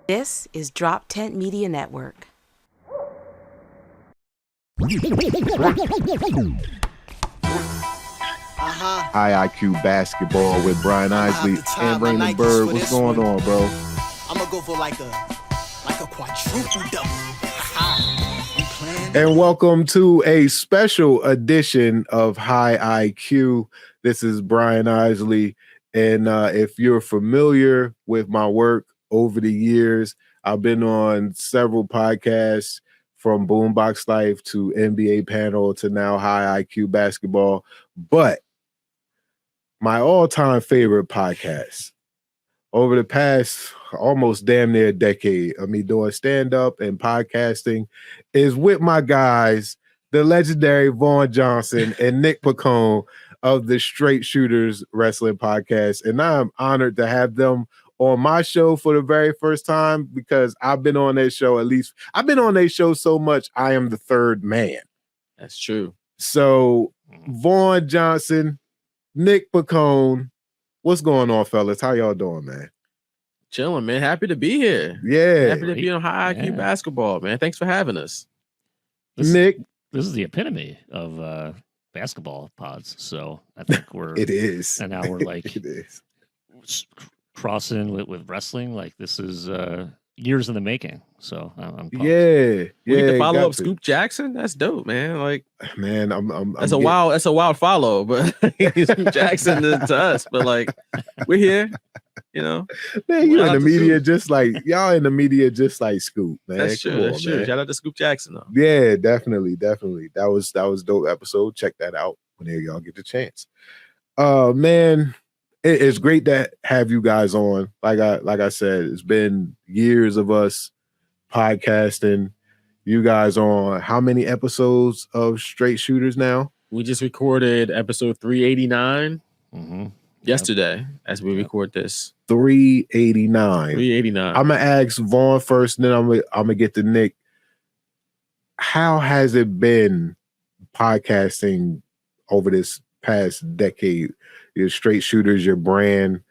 This is Drop Tent Media Network. High IQ basketball with Brian Isley and Raymond Byrd. What's going on, bro? I'm gonna go for like a quadruple double. And welcome to a special edition of High IQ. This is Brian Isley, and if you're familiar with my work over the years, I've been on several podcasts, from Boombox Life to NBA Panel to now High IQ Basketball. But my all-time favorite podcast over the past almost damn near decade of me doing stand-up and podcasting is with my guys, the legendary Vaughn Johnson and Nick Piccone of the Straight Shooters Wrestling Podcast. And I'm honored to have them on my show for the very first time, because I've been on their show I've been on their show so much, I am the third man. That's true. So Vaughn Johnson, Nick Piccone, what's going on, fellas? How y'all doing, man? Chilling, man. Happy to be here. Yeah. Happy to be on High IQ Basketball, man. Thanks for having us. Nick. This is the epitome of basketball pods. So I think we're it is. And now we're like it is crossing with wrestling. Like this is years in the making. So I'm pumped. We get to follow up Scoop Jackson. That's dope, man. Like, man, that's a wild follow, but Scoop Jackson to us. But like, we're here. You know, man, you in the media just like y'all in the media just like Scoop, man. That's true. That's true. Shout out to Scoop Jackson, though. Yeah, definitely. That was dope episode. Check that out whenever y'all get the chance. Man, it's great to have you guys on. Like I said, it's been years of us podcasting. You guys on how many episodes of Straight Shooters now? We just recorded episode 389 yesterday as we record this. 389. 389. I'm gonna ask Vaughn first, and then I'm gonna get to Nick. How has it been podcasting over this past decade? Your Straight Shooters, your brand,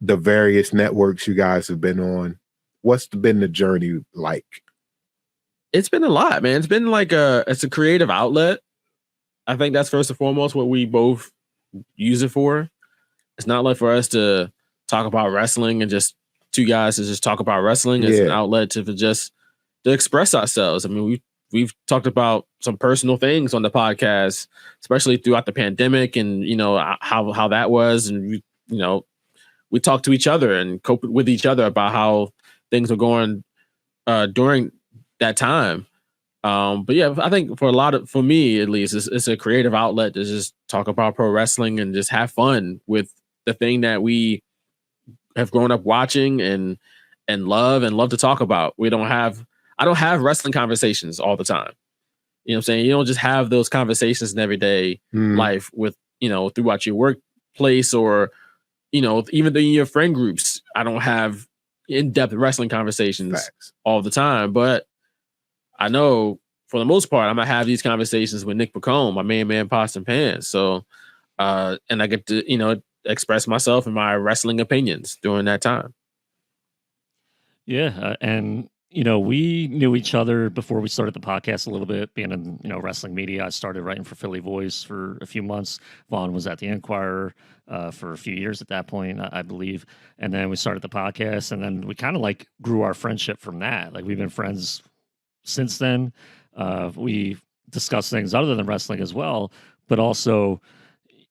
the various networks you guys have been on. What's been the journey like? It's been a lot, man. It's been like it's a creative outlet. I think that's first and foremost what we both use it for. It's not like for us to talk about wrestling and just two guys to just talk about wrestling. It's an outlet to express ourselves. I mean, we've talked about some personal things on the podcast, especially throughout the pandemic, and you know how that was, and we talked to each other and cope with each other about how things were going during that time. But yeah, I think for me at least, it's a creative outlet to just talk about pro wrestling and just have fun with the thing that we have grown up watching and love to talk about. I don't have wrestling conversations all the time. You know what I'm saying? You don't just have those conversations in everyday life with, throughout your workplace or, even in your friend groups. I don't have in-depth wrestling conversations all the time, but I know for the most part, I'm going to have these conversations with Nick Piccone, my main man, Pots and Pans. So, and I get to, express myself and my wrestling opinions during that time. Yeah. And, we knew each other before we started the podcast a little bit, being in, wrestling media. I started writing for Philly Voice for a few months. Vaughn was at the Inquirer for a few years at that point, I believe. And then we started the podcast, and then we kind of like grew our friendship from that. Like we've been friends since then. We discuss things other than wrestling as well, but also,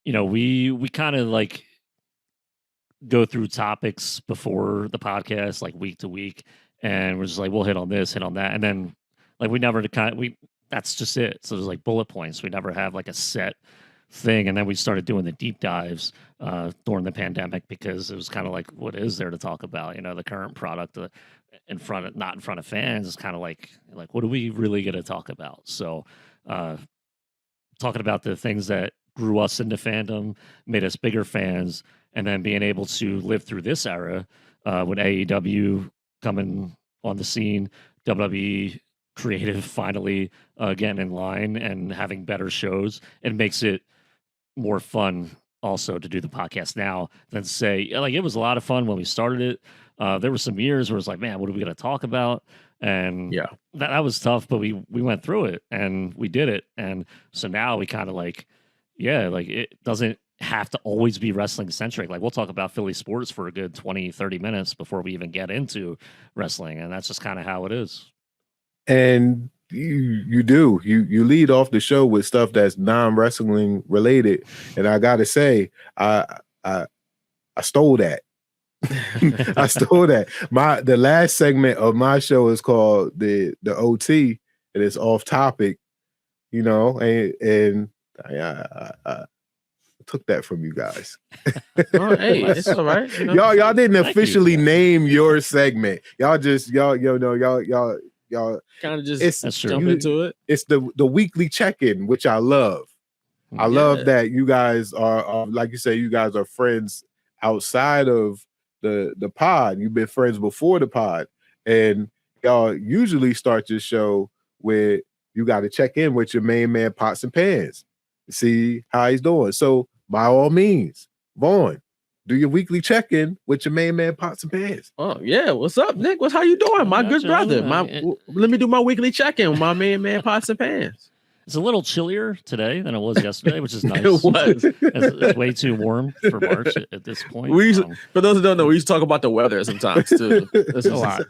we kind of like go through topics before the podcast, like week to week. And we're just like, we'll hit on this, hit on that. And then like that's just it. So there's like bullet points. We never have like a set thing. And then we started doing the deep dives during the pandemic, because it was kind of like, what is there to talk about? The current product not in front of fans is kind of like, what are we really going to talk about? So talking about the things that grew us into fandom, made us bigger fans, and then being able to live through this era with AEW coming on the scene, WWE creative finally getting in line and having better shows. It makes it more fun also to do the podcast now than say, like, it was a lot of fun when we started it. There were some years where it's like, man, what are we going to talk about? And Yeah. that was tough, but we went through it and we did it. And so now we kind of like, yeah, like it doesn't have to always be wrestling centric. Like we'll talk about Philly sports for a good 20, 30 minutes before we even get into wrestling. And that's just kind of how it is. And you lead off the show with stuff that's non-wrestling related. And I got to say, I stole that. I stole that. The last segment of my show is called the OT, and it's off topic, you know, and I took that from you guys. Oh, hey, it's all right. You know? Y'all didn't officially name your segment. Y'all just y'all kind of just jump into it. It's the weekly check-in, which I love. I love that you guys are like you say, you guys are friends outside of the pod. You've been friends before the pod, and y'all usually start your show with you got to check in with your main man Pots and Pans, see how he's doing. So by all means, Vaughn, do your weekly check-in with your main man Pots and Pans. Oh yeah, what's up, Nick? How you doing, my good brother? Let me do my weekly check-in with my main man Pots and Pans. It's a little chillier today than it was yesterday, which is nice. It was. It's way too warm for March at this point. For those who don't know, we used to talk about the weather sometimes too. It's a lot.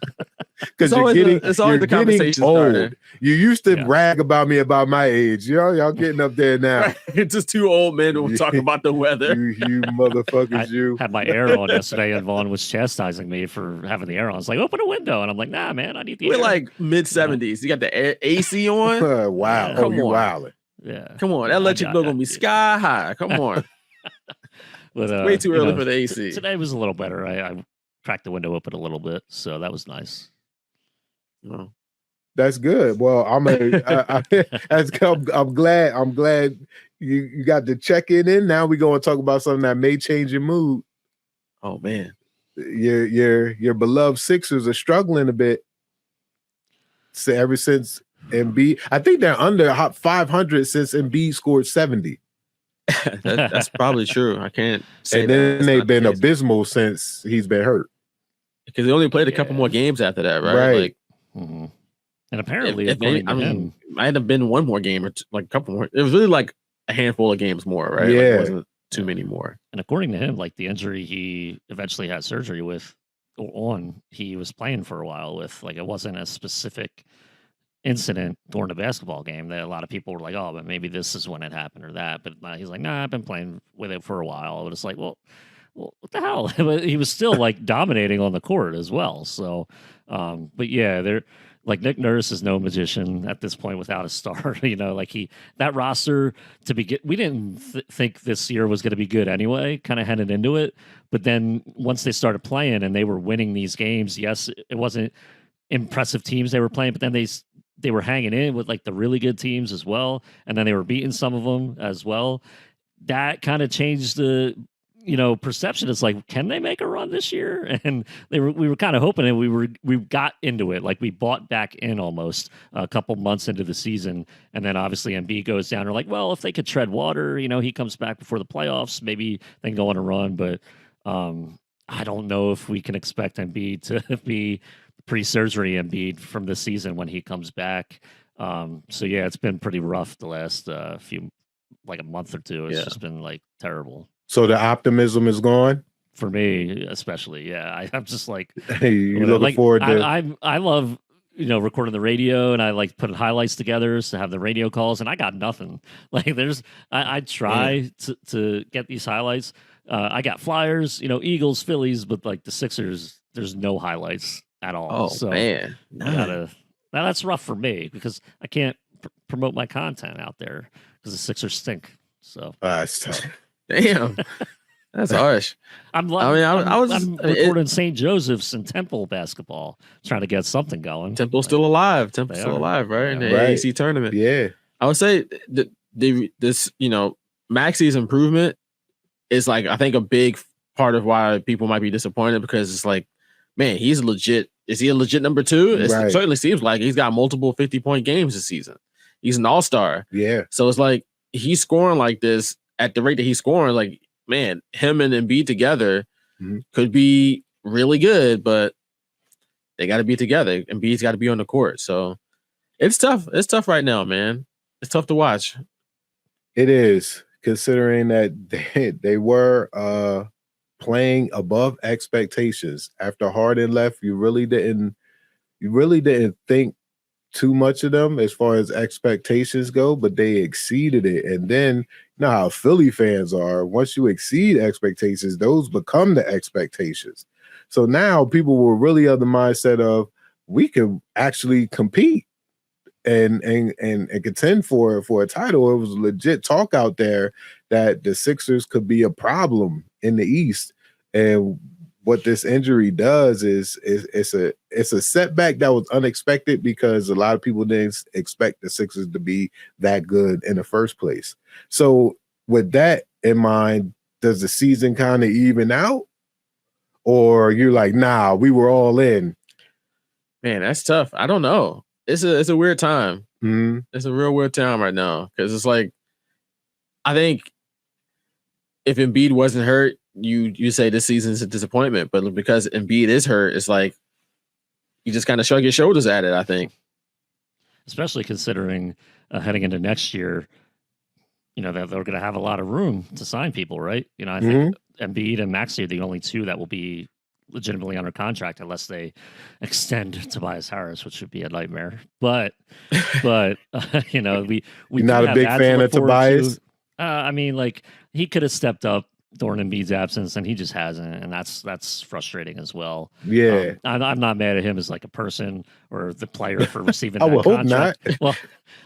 Because it's always the conversation old. Starter. You used to brag about me about my age. Y'all getting up there now. It's just two old men who talk about the weather. You motherfuckers, I had my air on yesterday, and Vaughn was chastising me for having the air on. I was like, open a window, and I'm like, nah, man, I need the air. We're like mid-70s. You got the AC on. Wow. Come you wildin'. Yeah. Come on. That electric bill gonna be sky high. Come on. But, way too early for the AC. Today was a little better. I cracked the window open a little bit, so that was nice. Oh. That's good. Well, I'm glad you got the check-in in. Now we're going to talk about something that may change your mood. Oh man. Your beloved Sixers are struggling a bit. So ever since Embiid, I think they're under 500 since Embiid scored 70. That's probably true. I can't say and then they've been abysmal since he's been hurt. Because they only played a couple more games after that, right? Like, and apparently, might have been one more game or like a couple more. It was really like a handful of games more, right? Yeah, like it wasn't too many more. And according to him, like the injury he eventually had surgery with, he was playing for a while with. Like it wasn't a specific incident during the basketball game that a lot of people were like, oh, but maybe this is when it happened or that. But he's like, nah, I've been playing with it for a while. But it's like, well, what the hell? But he was still like dominating on the court as well. So, but yeah, they're like Nick Nurse is no magician at this point without a star. You know, like that roster to begin, we didn't think this year was going to be good anyway, kind of headed into it. But then once they started playing and they were winning these games, yes, it wasn't impressive teams they were playing, but then they were hanging in with like the really good teams as well. And then they were beating some of them as well. That kind of changed the, perception. It's like, can they make a run this year? And we were kind of hoping, and we got into it. Like we bought back in almost a couple months into the season. And then obviously Embiid goes down. We're like, well, if they could tread water, he comes back before the playoffs, maybe they can go on a run. But I don't know if we can expect Embiid to be pre-surgery Embiid from this season when he comes back. So yeah, it's been pretty rough the last few, like a month or two. It's just been like terrible. So the optimism is gone for me, especially. Yeah, I'm just like, hey, you looking forward to? I love recording the radio, and I like putting highlights together to have the radio calls, and I got nothing. Like I try to get these highlights. I got Flyers, Eagles, Phillies, but like the Sixers, there's no highlights at all. Oh so man, now that's rough for me because I can't promote my content out there because the Sixers stink. So it's tough. Damn, that's harsh. I'm recording St. Joseph's and Temple basketball, trying to get something going. Temple's still alive. Temple's still alive, right? In the AAC tournament. Yeah, I would say this Maxi's improvement is like I think a big part of why people might be disappointed because it's like, man, he's legit. Is he a legit number two? It certainly seems like he's got multiple 50-point games this season. He's an all-star. Yeah. So it's like he's scoring like this at the rate that he's scoring. Like man, him and Embiid together Mhm. could be really good, but they got to be together. Embiid's got to be on the court. So it's tough. It's tough right now, man. It's tough to watch. It is, considering that they were playing above expectations. After Harden left, you really didn't think too much of them as far as expectations go, but they exceeded it. And then you know how Philly fans are. Once you exceed expectations, those become the expectations. So now people were really of the mindset of we can actually compete and contend for a title. It was legit talk out there that the Sixers could be a problem in the East. And what this injury does is it's a setback that was unexpected because a lot of people didn't expect the Sixers to be that good in the first place. So with that in mind, does the season kind of even out? Or you're like, nah, we were all in? Man, that's tough. I don't know. It's a weird time. Mm-hmm. It's a real weird time right now because it's like, I think if Embiid wasn't hurt, you say this season's a disappointment, but because Embiid is hurt, it's like you just kind of shrug your shoulders at it, I think. Especially considering heading into next year, you know, that they're going to have a lot of room to sign people, right? You know, I think Embiid and Maxey are the only two that will be legitimately under contract unless they extend Tobias Harris, which would be a nightmare. But you know, we You're not a big fan of Tobias? I mean, like he could have stepped up during Embiid's absence, and he just hasn't, and that's frustrating as well. Yeah, I'm not mad at him as like a person or the player for receiving. I that would hope contract. not. Well,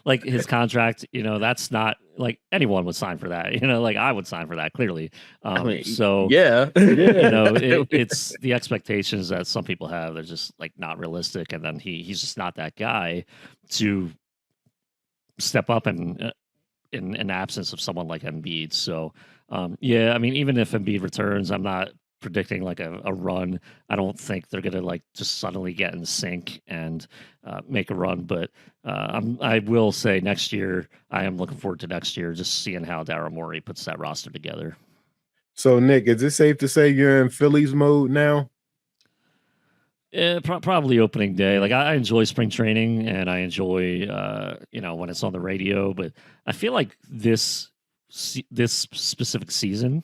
like his contract, you know, that's not like anyone would sign for that. You know, like I would sign for that clearly. I mean, so yeah, you know, it's the expectations that some people have. They're just like not realistic, and then he's just not that guy to step up and in absence of someone like Embiid. So. Yeah, I mean, even if Embiid returns, I'm not predicting like a run. I don't think they're gonna like just suddenly get in sync and make a run. But I will say next year, I am looking forward to next year, just seeing how Daryl Morey puts that roster together. So, Nick, is it safe to say you're in Phillies mode now? Yeah, probably opening day. Like I enjoy spring training and I enjoy you know, when it's on the radio. But I feel like this specific season,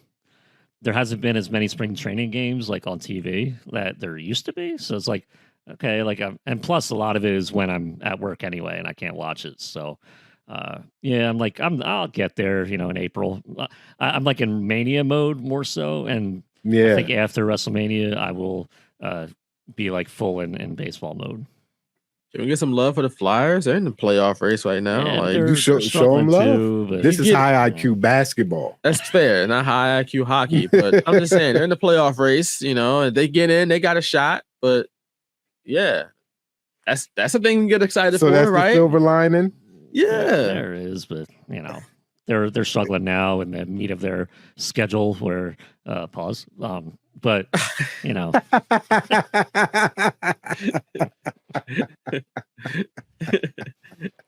there hasn't been as many spring training games like on TV that there used to be. So it's like, okay, like and plus a lot of it is when I'm at work anyway and I can't watch it. So yeah, I'll get there, you know, in April. I'm like in Mania mode more so, and Yeah, I think after Wrestle Mania I will be like full in baseball mode. Can we get some love for the Flyers? They're in the playoff race right now. Yeah, like you show them love. too, but This is high IQ basketball. that's fair, not high IQ hockey, but I'm just saying they're in the playoff race. You know, and they get in, they got a shot. But yeah, that's a thing to get excited So for, that's the right? silver lining. Yeah, there is, but you know, they're struggling now in the meat of their schedule where pause. But you know,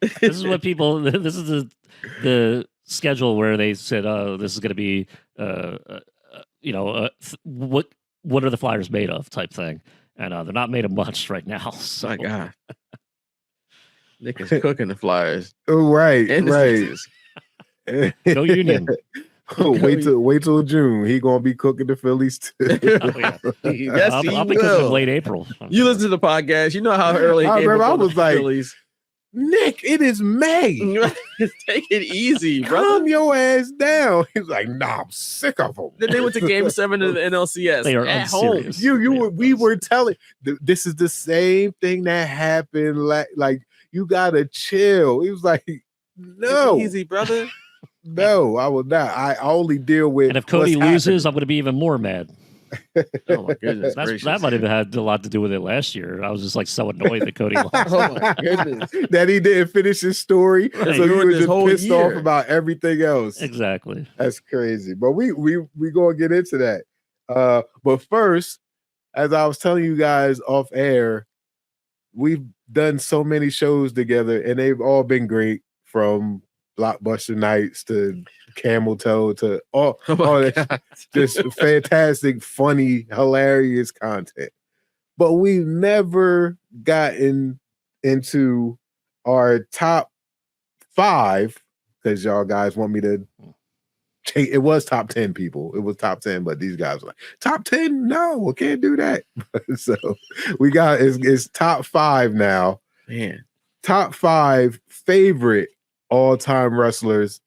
this is what people. This is the schedule where they said, "Oh, this is going to be, you know, what are the Flyers made of?" type thing, and they're not made of much right now. So. my God, Nick is cooking the Flyers. Right, And the right. Sixers. Go Union. wait till June. He gonna be cooking the Phillies too. Oh, yeah. Yes, I'll be cooking in late April. You listen to the podcast. You know how early. I remember I was like, Phillies. Nick, it is May. Take it easy, brother. Calm your ass down. He's like, nah, I'm sick of them. Then they went to Game 7 of the NLCS. They are at home. unserious. We were telling. This is the same thing that happened. Like you gotta chill. He was like, no, Take it easy, brother. no, I will not. I only deal with. And if Cody what's loses, I'm going to be even more mad. Oh my goodness gracious. That might have had a lot to do with it last year. I was just like so annoyed that Cody lost. Oh my goodness. that he didn't finish his story, Right. so he Ruined was his just whole pissed year. off about everything else. Exactly. That's crazy. But we gonna get into that. But first, as I was telling you guys off air, we've done so many shows together, and they've all been great. From Blockbuster Nights to Camel Toe to all my that, just fantastic, funny, hilarious content. But we've never gotten into our top 5 because y'all guys want me to change. It was top 10 people. It was top 10, but these guys were like, top 10? No, I can't do that. So we got it's top 5 now. Man. Top 5 favorite all-time wrestlers.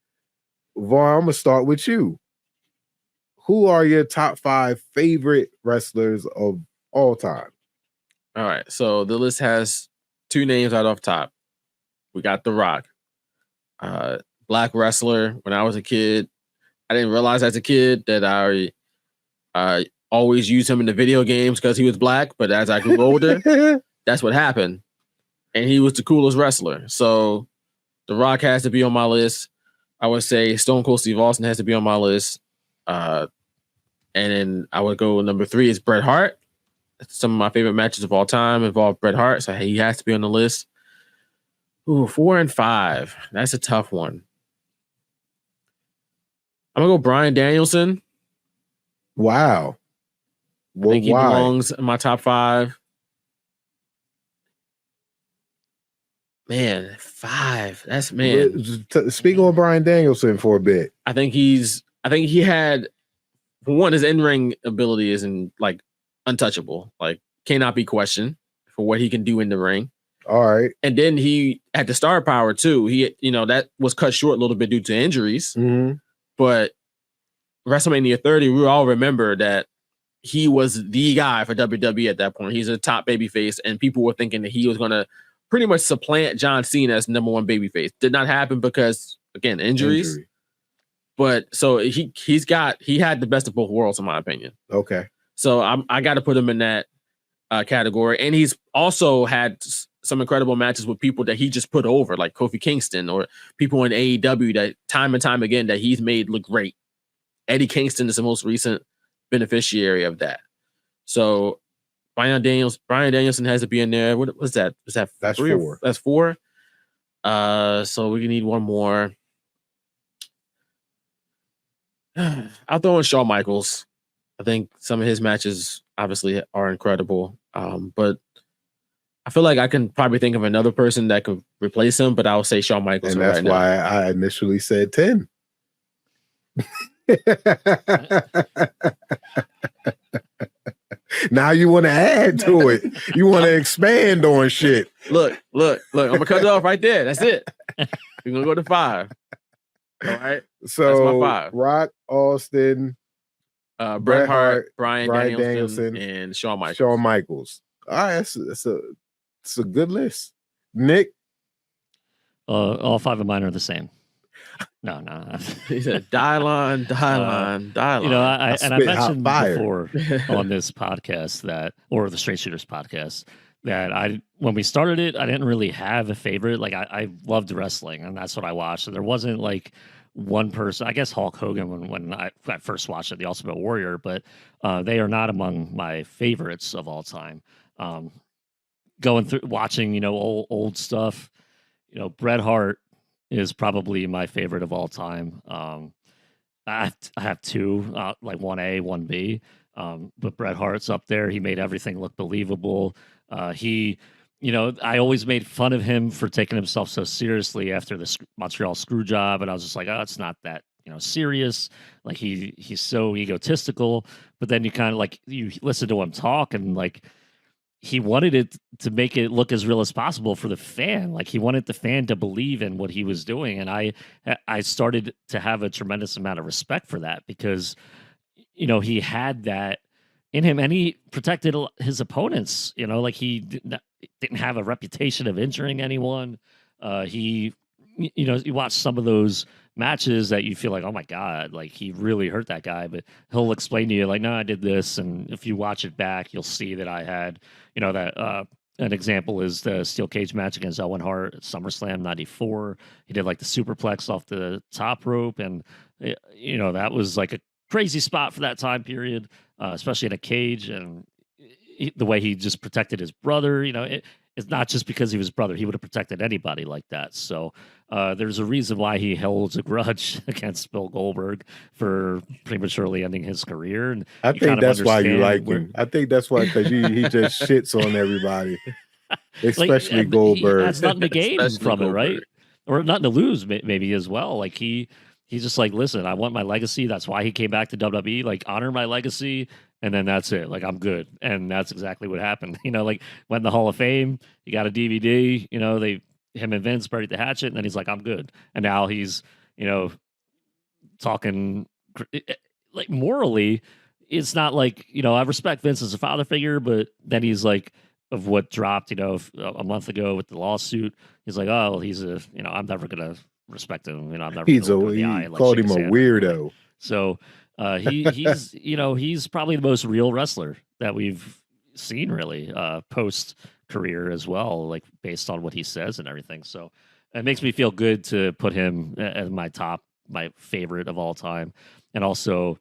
Vaughn, I'm gonna start with you. Who are your top 5 favorite wrestlers of all time? All right. So the list has 2 names right off top. We got The Rock. Black wrestler. When I was a kid, I didn't realize as a kid that I always used him in the video games because he was black. But as I grew older, that's what happened. And he was the coolest wrestler. So The Rock has to be on my list. I would say Stone Cold Steve Austin has to be on my list. And then I would go number 3 is Bret Hart. Some of my favorite matches of all time involve Bret Hart, so he has to be on the list. Ooh, 4 and 5. That's a tough one. I'm gonna go Bryan Danielson. Wow. I think he belongs in my top 5. Man, 5. That's Speak on Bryan Danielson for a bit. I think he had, for one, his in-ring ability isn't like untouchable. Like, cannot be questioned for what he can do in the ring. All right. And then he had the star power too. He, that was cut short a little bit due to injuries. Mm-hmm. But WrestleMania 30, we all remember that he was the guy for WWE at that point. He's a top babyface, and people were thinking that he was going to pretty much supplant John Cena as number 1 babyface. Did not happen because, again, injuries. But so he had the best of both worlds, in my opinion. Okay. So I got to put him in that category. And he's also had some incredible matches with people that he just put over, like Kofi Kingston or people in AEW that time and time again that he's made look great. Eddie Kingston is the most recent beneficiary of that. So Bryan Danielson has to be in there. What was that? Was that that's 3 4? That's 4. So we need one more. I'll throw in Shawn Michaels. I think some of his matches obviously are incredible. But I feel like I can probably think of another person that could replace him, but I'll say Shawn Michaels. And that's right why now. I initially said 10. Now you want to add to it. You want to expand on shit. Look. I'm gonna cut it off right there. That's it. We're gonna go to 5. All right. So that's my 5. Rock, Austin, Bret Hart, Bryan Danielson, and Shawn Michaels. Shawn Michaels. All right, that's a good list. Nick? All 5 of mine are the same. No. He said, Dylon. I mentioned before on this podcast or the Straight Shooters podcast, that when we started it, I didn't really have a favorite. Like I loved wrestling, and that's what I watched. So there wasn't like one person. I guess Hulk Hogan when I first watched it, the Ultimate Warrior, but they are not among my favorites of all time. Going through watching, old stuff, Bret Hart is probably my favorite of all time. I have 2, like 1A, 1B. But Bret Hart's up there. He made everything look believable. I always made fun of him for taking himself so seriously after the Montreal screw job. And I was just like, oh, it's not that, serious. Like he's so egotistical, but then you kind of like, you listen to him talk and like, he wanted it to make it look as real as possible for the fan. Like he wanted the fan to believe in what he was doing. And I started to have a tremendous amount of respect for that because, he had that in him and he protected his opponents, like he didn't have a reputation of injuring anyone. You watch some of those matches that you feel like, oh my God, like he really hurt that guy, but he'll explain to you like, no, I did this. And if you watch it back, you'll see that I had, that an example is the steel cage match against Owen Hart at SummerSlam 94. He did like the superplex off the top rope. And, that was like a crazy spot for that time period, especially in a cage. And the way he just protected his brother, it's not just because he was brother. He would have protected anybody like that. So there's a reason why he holds a grudge against Bill Goldberg for prematurely ending his career. And I think that's why you like him. I think that's why, because he just shits on everybody, especially like, Goldberg. He has nothing to gain from it, right? Or nothing to lose, maybe as well. Like he's just like, listen, I want my legacy. That's why he came back to WWE. Like, honor my legacy, and then that's it. Like, I'm good. And that's exactly what happened. You know, like went in the Hall of Fame. You got a DVD. You know, him and Vince buried the hatchet, and then he's like, I'm good. And now he's, you know, talking like morally. It's not like, you know, I respect Vince as a father figure, but then he's like, of what dropped, you know, a month ago with the lawsuit. He's like, oh, he's a, you know, I'm never gonna respect him. You know, I'm never. He called him a weirdo. So he's, you know, he's probably the most real wrestler that we've seen, really, post career as well, like based on what he says and everything. So it makes me feel good to put him as my favorite of all time, and also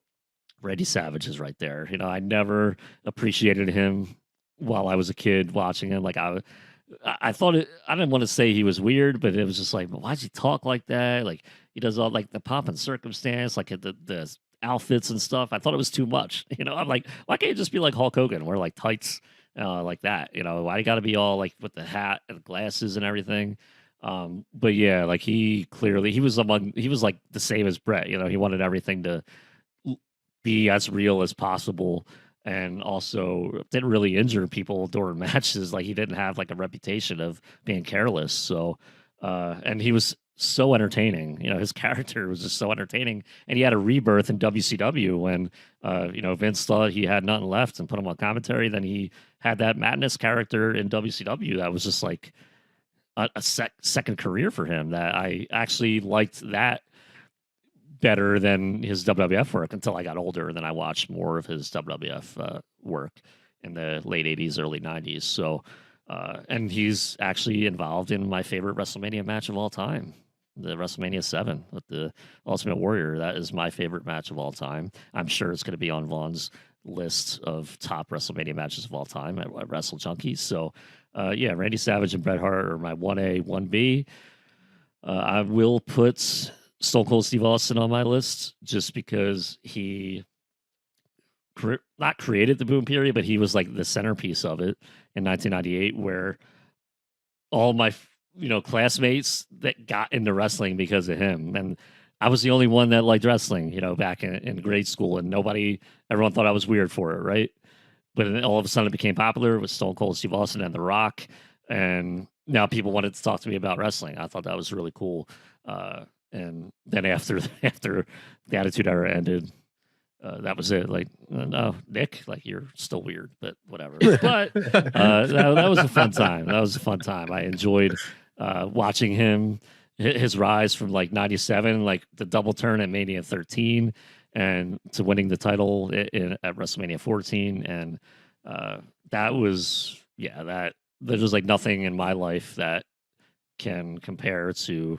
Randy Savage is right there. You know, I never appreciated him while I was a kid watching him. Like I thought I didn't want to say he was weird, but it was just like, why'd he talk like that? Like he does all like the pomp and circumstance, like the outfits and stuff. I thought it was too much. You know, I'm like, why can't you just be like Hulk Hogan, wear like tights like that? You know, why you got to be all like with the hat and glasses and everything? But yeah, like he was like the same as Brett. You know, he wanted everything to be as real as possible, and also didn't really injure people during matches. Like he didn't have like a reputation of being careless. So, and he was so entertaining. You know, his character was just so entertaining, and he had a rebirth in WCW when, you know, Vince thought he had nothing left and put him on commentary. Then he had that Madness character in WCW that was just like a second career for him. That I actually liked that better than his WWF work until I got older, and then I watched more of his WWF work in the late 80s, early 90s. So, and he's actually involved in my favorite WrestleMania match of all time, the WrestleMania 7 with the Ultimate Warrior. That is my favorite match of all time. I'm sure it's going to be on Vaughn's list of top WrestleMania matches of all time at Wrestle Junkie. So, yeah, Randy Savage and Bret Hart are my 1A, 1B. I will put Stone Cold Steve Austin on my list just because he not created the boom period, but he was like the centerpiece of it in 1998, where all my, you know, classmates that got into wrestling because of him. And I was the only one that liked wrestling, you know, back in grade school, and everyone thought I was weird for it. Right. But then all of a sudden it became popular with Stone Cold Steve Austin and The Rock. And now people wanted to talk to me about wrestling. I thought that was really cool. And then after the Attitude Era ended, that was it. Like, no, Nick, like you're still weird, but whatever. But that was a fun time. That was a fun time. I enjoyed watching his rise from like 97, like the double turn at Mania 13, and to winning the title at WrestleMania 14. And that was, there's just like nothing in my life that can compare to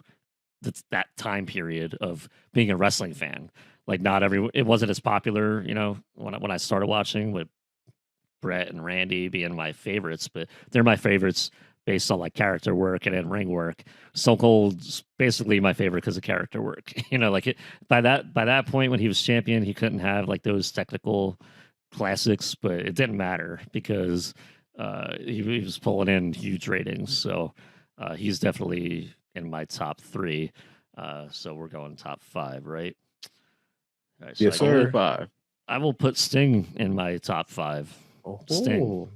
that time period of being a wrestling fan. Like it wasn't as popular, you know, when I started watching, with Brett and Randy being my favorites, but they're my favorites based on like character work and in ring work. Stone Cold's basically my favorite because of character work. You know, like by that point when he was champion, he couldn't have like those technical classics, but it didn't matter because he was pulling in huge ratings. So he's definitely in my top 3. So we're going top 5, right? All right, so yes, sir. 5. I will put Sting in my top 5. Sting.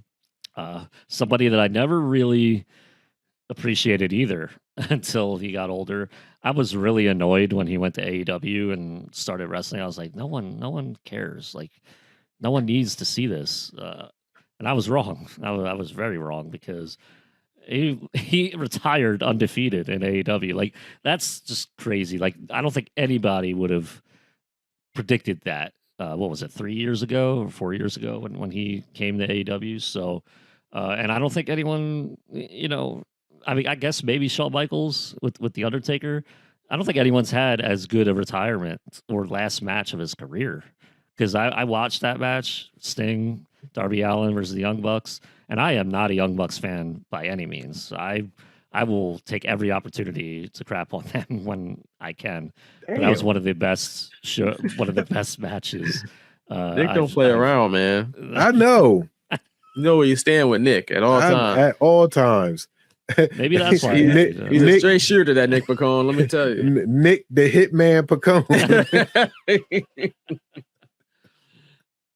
Somebody that I never really appreciated either until he got older. I was really annoyed when he went to AEW and started wrestling. I was like, no one cares. Like, no one needs to see this. And I was wrong. I was very wrong, because he retired undefeated in AEW. Like, that's just crazy. Like, I don't think anybody would have predicted that. What was it, 3 years ago or 4 years ago when he came to AEW? So, and I don't think anyone, you know, I mean, I guess maybe Shawn Michaels with The Undertaker. I don't think anyone's had as good a retirement or last match of his career, because I watched that match, Sting, Darby Allin versus the Young Bucks, And I am not a Young Bucks fan by any means. I will take every opportunity to crap on them when I can. But that was one of the best matches. Nick don't play around, man. I know. You know where you stand with Nick at all times. At all times. Maybe that's why. He's a straight shooter, that Nick Piccone. Let me tell you, Nick the Hitman Piccone.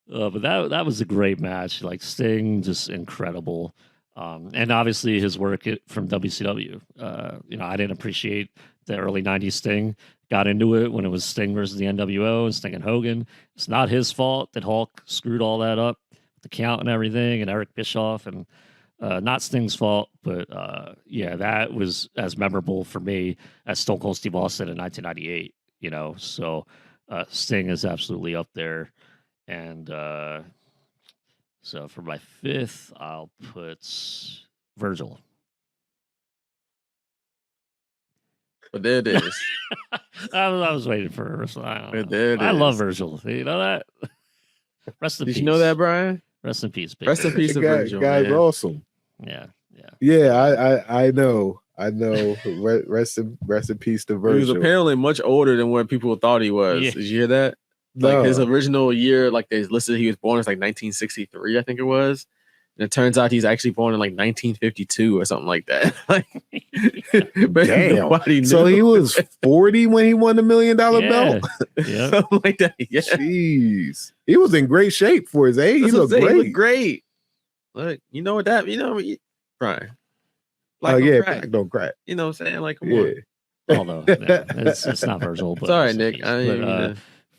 But that was a great match. Like Sting, just incredible. And obviously his work from WCW. I didn't appreciate the early '90s Sting. Got into it when it was Sting versus the NWO and Sting and Hogan. It's not his fault that Hulk screwed all that up, the count and everything, and Eric Bischoff, and not Sting's fault. But that was as memorable for me as Stone Cold Steve Austin in 1998. So Sting is absolutely up there. And so for my fifth, I'll put Virgil. But there it is. I was waiting for it. I love Virgil. You know that? Rest in peace. Did you know that, Brian? Rest in peace, baby. Rest in peace, Virgil. Guy's awesome. Yeah. I know. Rest in peace to Virgil. He was apparently much older than what people thought he was. Yeah. Did you hear that? Like his original year, like they listed, he was born as like 1963, I think it was. And it turns out he's actually born in like 1952 or something like that. But damn. Nobody knew. So he was 40 when he won the $1 million belt. Yeah. Something like that. Yeah. Jeez, he was in great shape for his age. He looked great. He looked great. Look, you know what that? Brian. Black don't crack. You know what I'm saying? Like, come on. Although it's not Virgil, but sorry, Nick.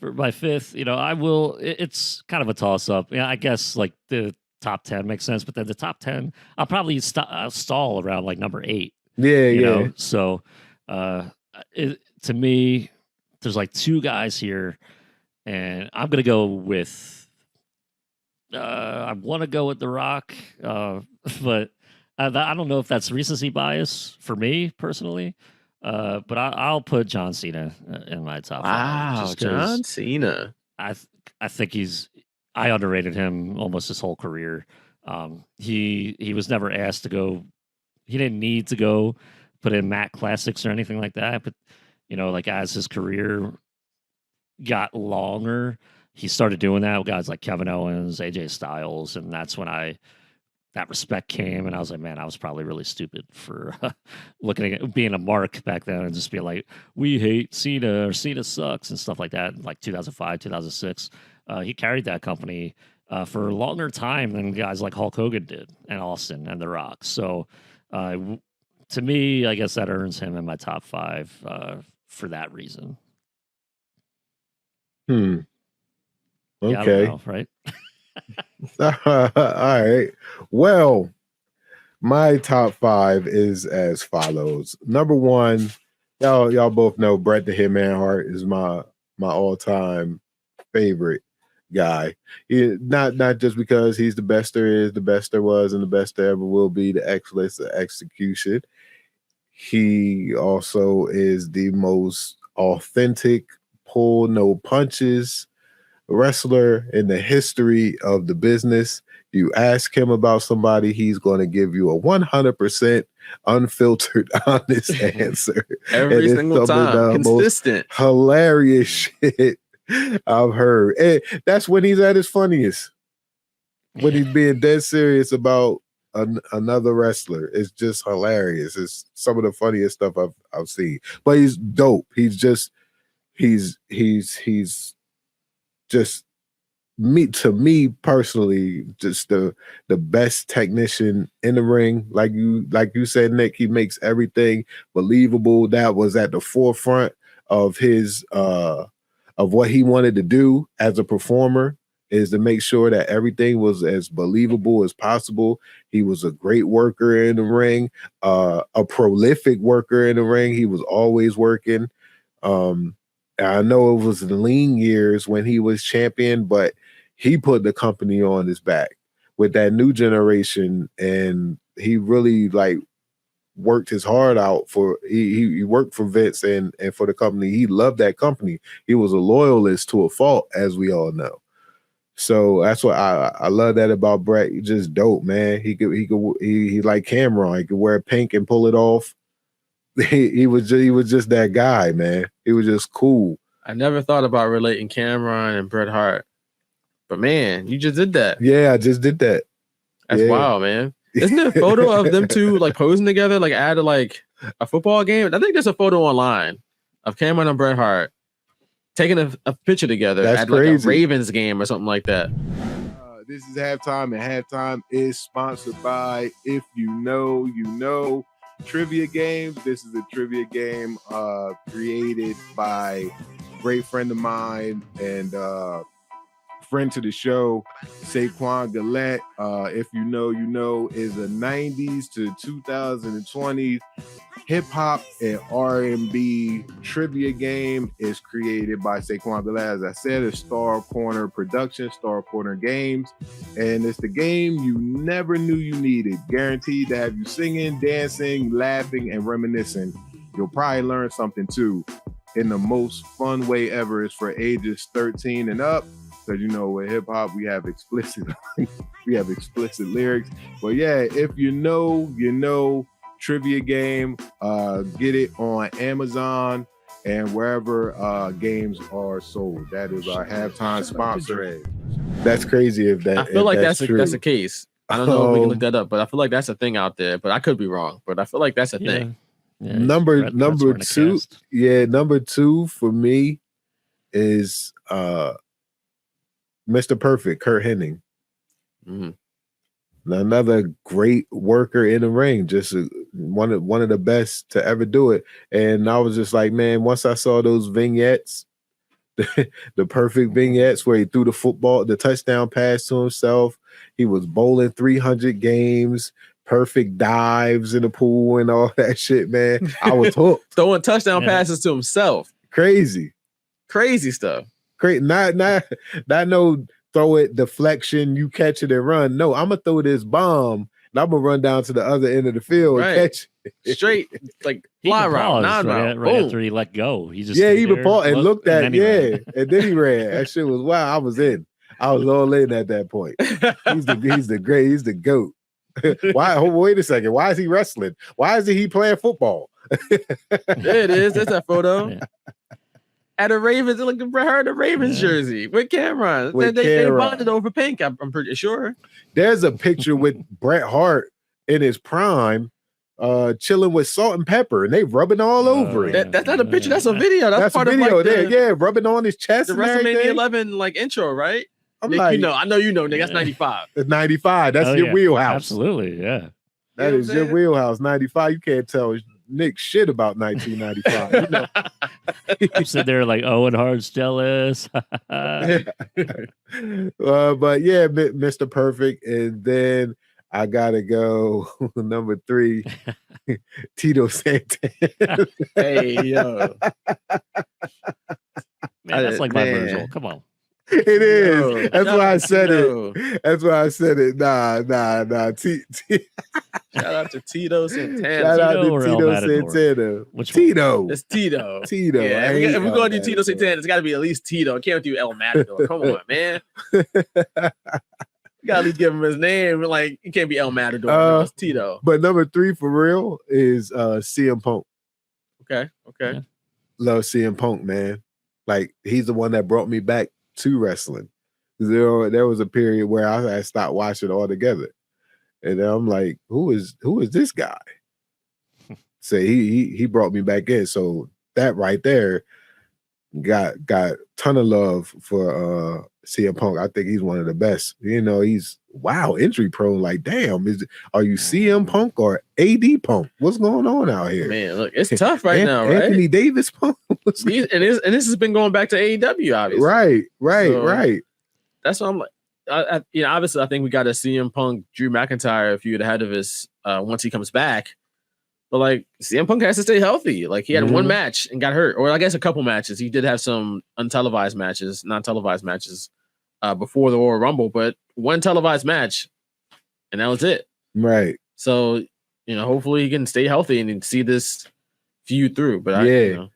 For my fifth, I will. It's kind of a toss up. Yeah, I guess like the top 10 makes sense, but then the top 10, I'll probably stall around like number 8. Yeah. So, to me, there's like two guys here, and I'm gonna go with. I want to go with The Rock, but I don't know if that's recency bias for me personally. But I'll put John Cena in my top 5. Wow, John Cena. I think I underrated him almost his whole career. He was never asked to go. He didn't need to go put in Mac Classics or anything like that. But like as his career got longer, he started doing that with guys like Kevin Owens, AJ Styles, and that's when that respect came, and I was like, man, I was probably really stupid for looking at being a mark back then and just being like, we hate Cena or Cena sucks and stuff like that. In like 2005, 2006, he carried that company for a longer time than guys like Hulk Hogan did, and Austin and The Rock. So to me, I guess that earns him in my top 5 for that reason. Okay. Yeah, I don't know, right? All right. Well, my top 5 is as follows. Number 1, y'all both know Bret the Hitman Hart is my all-time favorite guy. Not just because he's the best there is, the best there was, and the best there ever will be, the excellence of execution. He also is the most authentic, pull no punches wrestler in the history of the business. You ask him about somebody, he's going to give you a 100% unfiltered, honest answer. Every single time. Consistent. Hilarious shit I've heard. And that's when he's at his funniest. When he's being dead serious about another wrestler. It's just hilarious. It's some of the funniest stuff I've seen. But he's dope. He's just to me personally, just the best technician in the ring. Like you said, Nick, he makes everything believable. That was at the forefront of his of what he wanted to do as a performer, is to make sure that everything was as believable as possible. He was a great worker in the ring, a prolific worker in the ring. He was always working. I know it was the lean years when he was champion, but he put the company on his back with that new generation, and he really worked his heart out for. He worked for Vince and for the company. He loved that company. He was a loyalist to a fault, as we all know. So that's what I love that about Brett. He's just dope, man. He like Cameron. He could wear pink and pull it off. He was just that guy, man. He was just cool. I never thought about relating Cameron and Bret Hart, but man, you just did that. Yeah, I just did that. That's wild, man. Isn't there a photo of them two like posing together, like at like a football game? I think there's a photo online of Cameron and Bret Hart taking a picture together at like a Ravens game or something like that. This is halftime, and halftime is sponsored by If You Know, You Know Trivia Games. This is a trivia game created by a great friend of mine and friend to the show, Saquon Gillette. If You Know, You Know is a 90s to 2020s hip-hop and R&B trivia game. Is created by Saquon Gillette. As I said, it's Star Corner Production, Star Corner Games, and it's the game you never knew you needed. Guaranteed to have you singing, dancing, laughing, and reminiscing. You'll probably learn something too in the most fun way ever. It's for ages 13 and up, because you know with hip-hop we have explicit lyrics. But yeah, if you know, you know trivia game. Get it on Amazon and wherever games are sold. That is our halftime sponsor. That's crazy if that. I feel like that's true. that's a case. I don't know if we can look that up, but I feel like that's a thing out there. But I could be wrong. But I feel like that's a thing. Yeah, number two. Yeah, number two for me is Mr. Perfect, Kurt Hennig. Mm-hmm. Another great worker in the ring, just one of the best to ever do it. And I was just like, man, once I saw those vignettes, the perfect vignettes where he threw the touchdown pass to himself, he was bowling 300 games, perfect dives in the pool and all that shit, man. I was hooked. Throwing touchdown passes to himself. Crazy stuff. Great, not no throw it, deflection, you catch it and run. No, I'm gonna throw this bomb and I'm gonna run down to the other end of the field and catch it. Straight, like fly route, right after he let go. He just he paused and looked at and then he ran. That shit was wild. I was all in at that point. He's the GOAT. Why? Wait a second. Why is he wrestling? Why isn't he playing football? There it is. There's that photo. Yeah. At a Ravens, like Bret Hart, a Ravens jersey with Cameron. They bonded over pink. I'm pretty sure. There's a picture with Bret Hart in his prime, chilling with Salt and Pepper, and they rubbing all over it. That's not a picture. That's a video. That's part a video of like there. Rubbing on his chest. The WrestleMania 11 like intro, right? Nick, I know you know, Nick. That's 95. It's 95. That's your wheelhouse. Absolutely, yeah. That is your wheelhouse. 95. You can't tell Nick shit about 1995. You know. You sit there like Owen Hart's jealous. But yeah, Mr. Perfect, and then I gotta go number 3, Tito Santana. Hey yo, man, that's like my Virgil. Come on. It is. That's why I said it. That's why I said it. Nah. Shout out to Tito Santana. Shout out to Tito Santana. Which Tito? One? It's Tito. Tito. Yeah, if we're going to do Tito Santana, it's got to be at least Tito. It can't do El Matador. Come on, man. You got to at least give him his name. Like, it can't be El Matador. No, it's Tito. But number 3 for real is CM Punk. Okay. Yeah. Love CM Punk, man. Like, he's the one that brought me back to wrestling. There was a period where I stopped watching altogether, and then I'm like, who is this guy? So he brought me back in. So that right there got ton of love for CM Punk. I think he's one of the best. You know, he's injury prone. Like, damn, are you CM Punk or AD Punk? What's going on out here? Man, look, it's tough right now, right? Anthony Davis Punk. and this has been going back to AEW, obviously. Right. That's what I'm like. Obviously, I think we got a CM Punk Drew McIntyre feud ahead of us once he comes back. But like CM Punk has to stay healthy. Like he had one match and got hurt, or I guess a couple matches. He did have some non-televised matches before the Royal Rumble, but one televised match, and that was it. Right. So hopefully he can stay healthy and see this feud through. But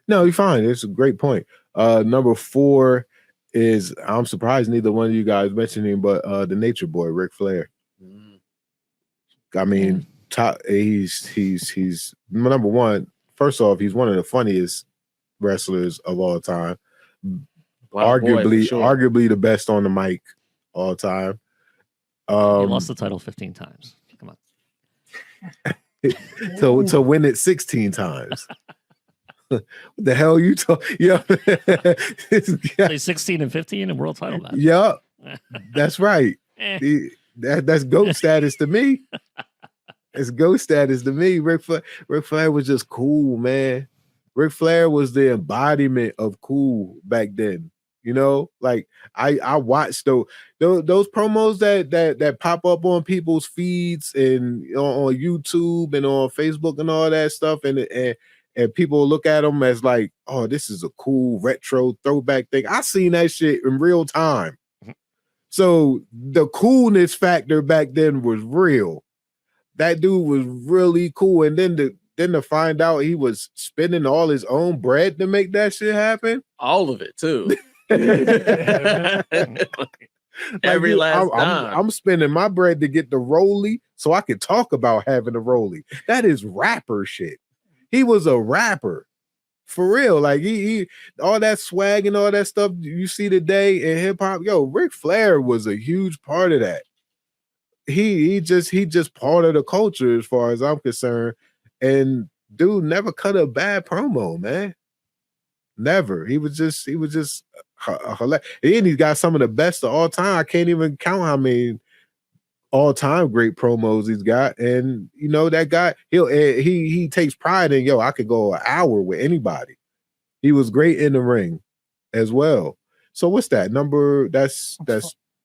no, you're fine. It's a great point. Number 4 is I'm surprised neither one of you guys mentioned him, but the Nature Boy, Ric Flair. I mean, he's number one. First off, he's one of the funniest wrestlers of all time. Arguably the best on the mic all time. He lost the title 15 times. Come on. to win it 16 times. What the hell you talking? Yeah. 16 and 15 in world title match. Yeah. That's right. That's GOAT status to me. It's GOAT status to me. Ric Flair was just cool, man. Ric Flair was the embodiment of cool back then. You know, like I watched those promos that pop up on people's feeds and on YouTube and on Facebook and all that stuff, and people look at them as like, oh, this is a cool retro throwback thing. I seen that shit in real time. So the coolness factor back then was real. That dude was really cool. And then to find out he was spending all his own bread to make that shit happen. All of it too. Every last dime. I'm spending my bread to get the rollie so I can talk about having a rollie. That is rapper shit. He was a rapper for real. Like he all that swag and all that stuff you see today in hip hop. Yo, Ric Flair was a huge part of that. He just part of the culture as far as I'm concerned. And dude never cut a bad promo, man. Never. He was just hilarious. And he's got some of the best of all time. I can't even count how many all-time great promos he's got. And you know, that guy, he takes pride in, I could go an hour with anybody. He was great in the ring as well. So what's that number? That's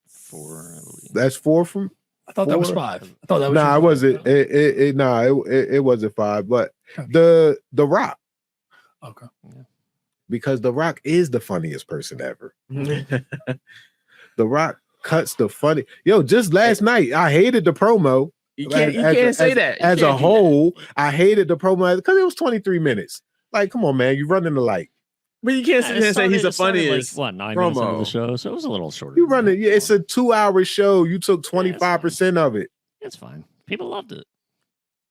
4. That's 4 from. I thought that was 5. I thought that was it wasn't. It wasn't 5. But the Rock. Okay. Yeah. Because The Rock is the funniest person ever. The Rock cuts the funny. Just last night, I hated the promo. You can't say that. As a whole, I hated the promo because it was 23 minutes. Like, come on, man. You're running the light. But you can't sit there and say he's the funniest. Like, 9 minutes into the show, so it was a little shorter. You running? Yeah, it's a 2-hour show. You took 25% of it. It's fine. People loved it.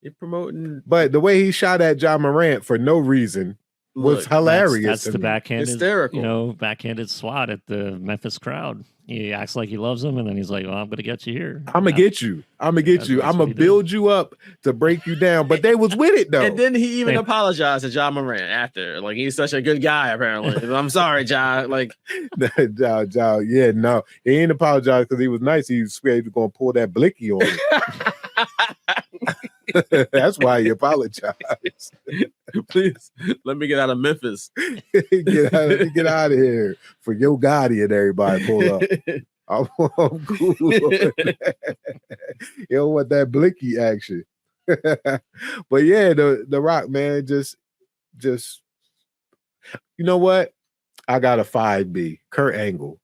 You're promoting, but the way he shot at John Morant for no reason was hilarious. That's the backhanded, hysterical. Backhanded swat at the Memphis crowd. He acts like he loves them, and then he's like, "Well, I'm gonna get you here. I'm gonna get you. I'm gonna build you up to break you down." But they was with it though. And then he even apologized to John Morant after. Like, he's such a good guy. Apparently, I'm sorry, John. Like, John. Yeah, no, he ain't apologized because he was nice. He was scared he was gonna pull that blicky on him. That's why he apologized. Please let me get out of Memphis. get out of here for Yo Gotti and everybody pull up. I'm cool. You don't want that blicky action. But yeah, the Rock, man, just you know what? I got a 5B. Kurt Angle,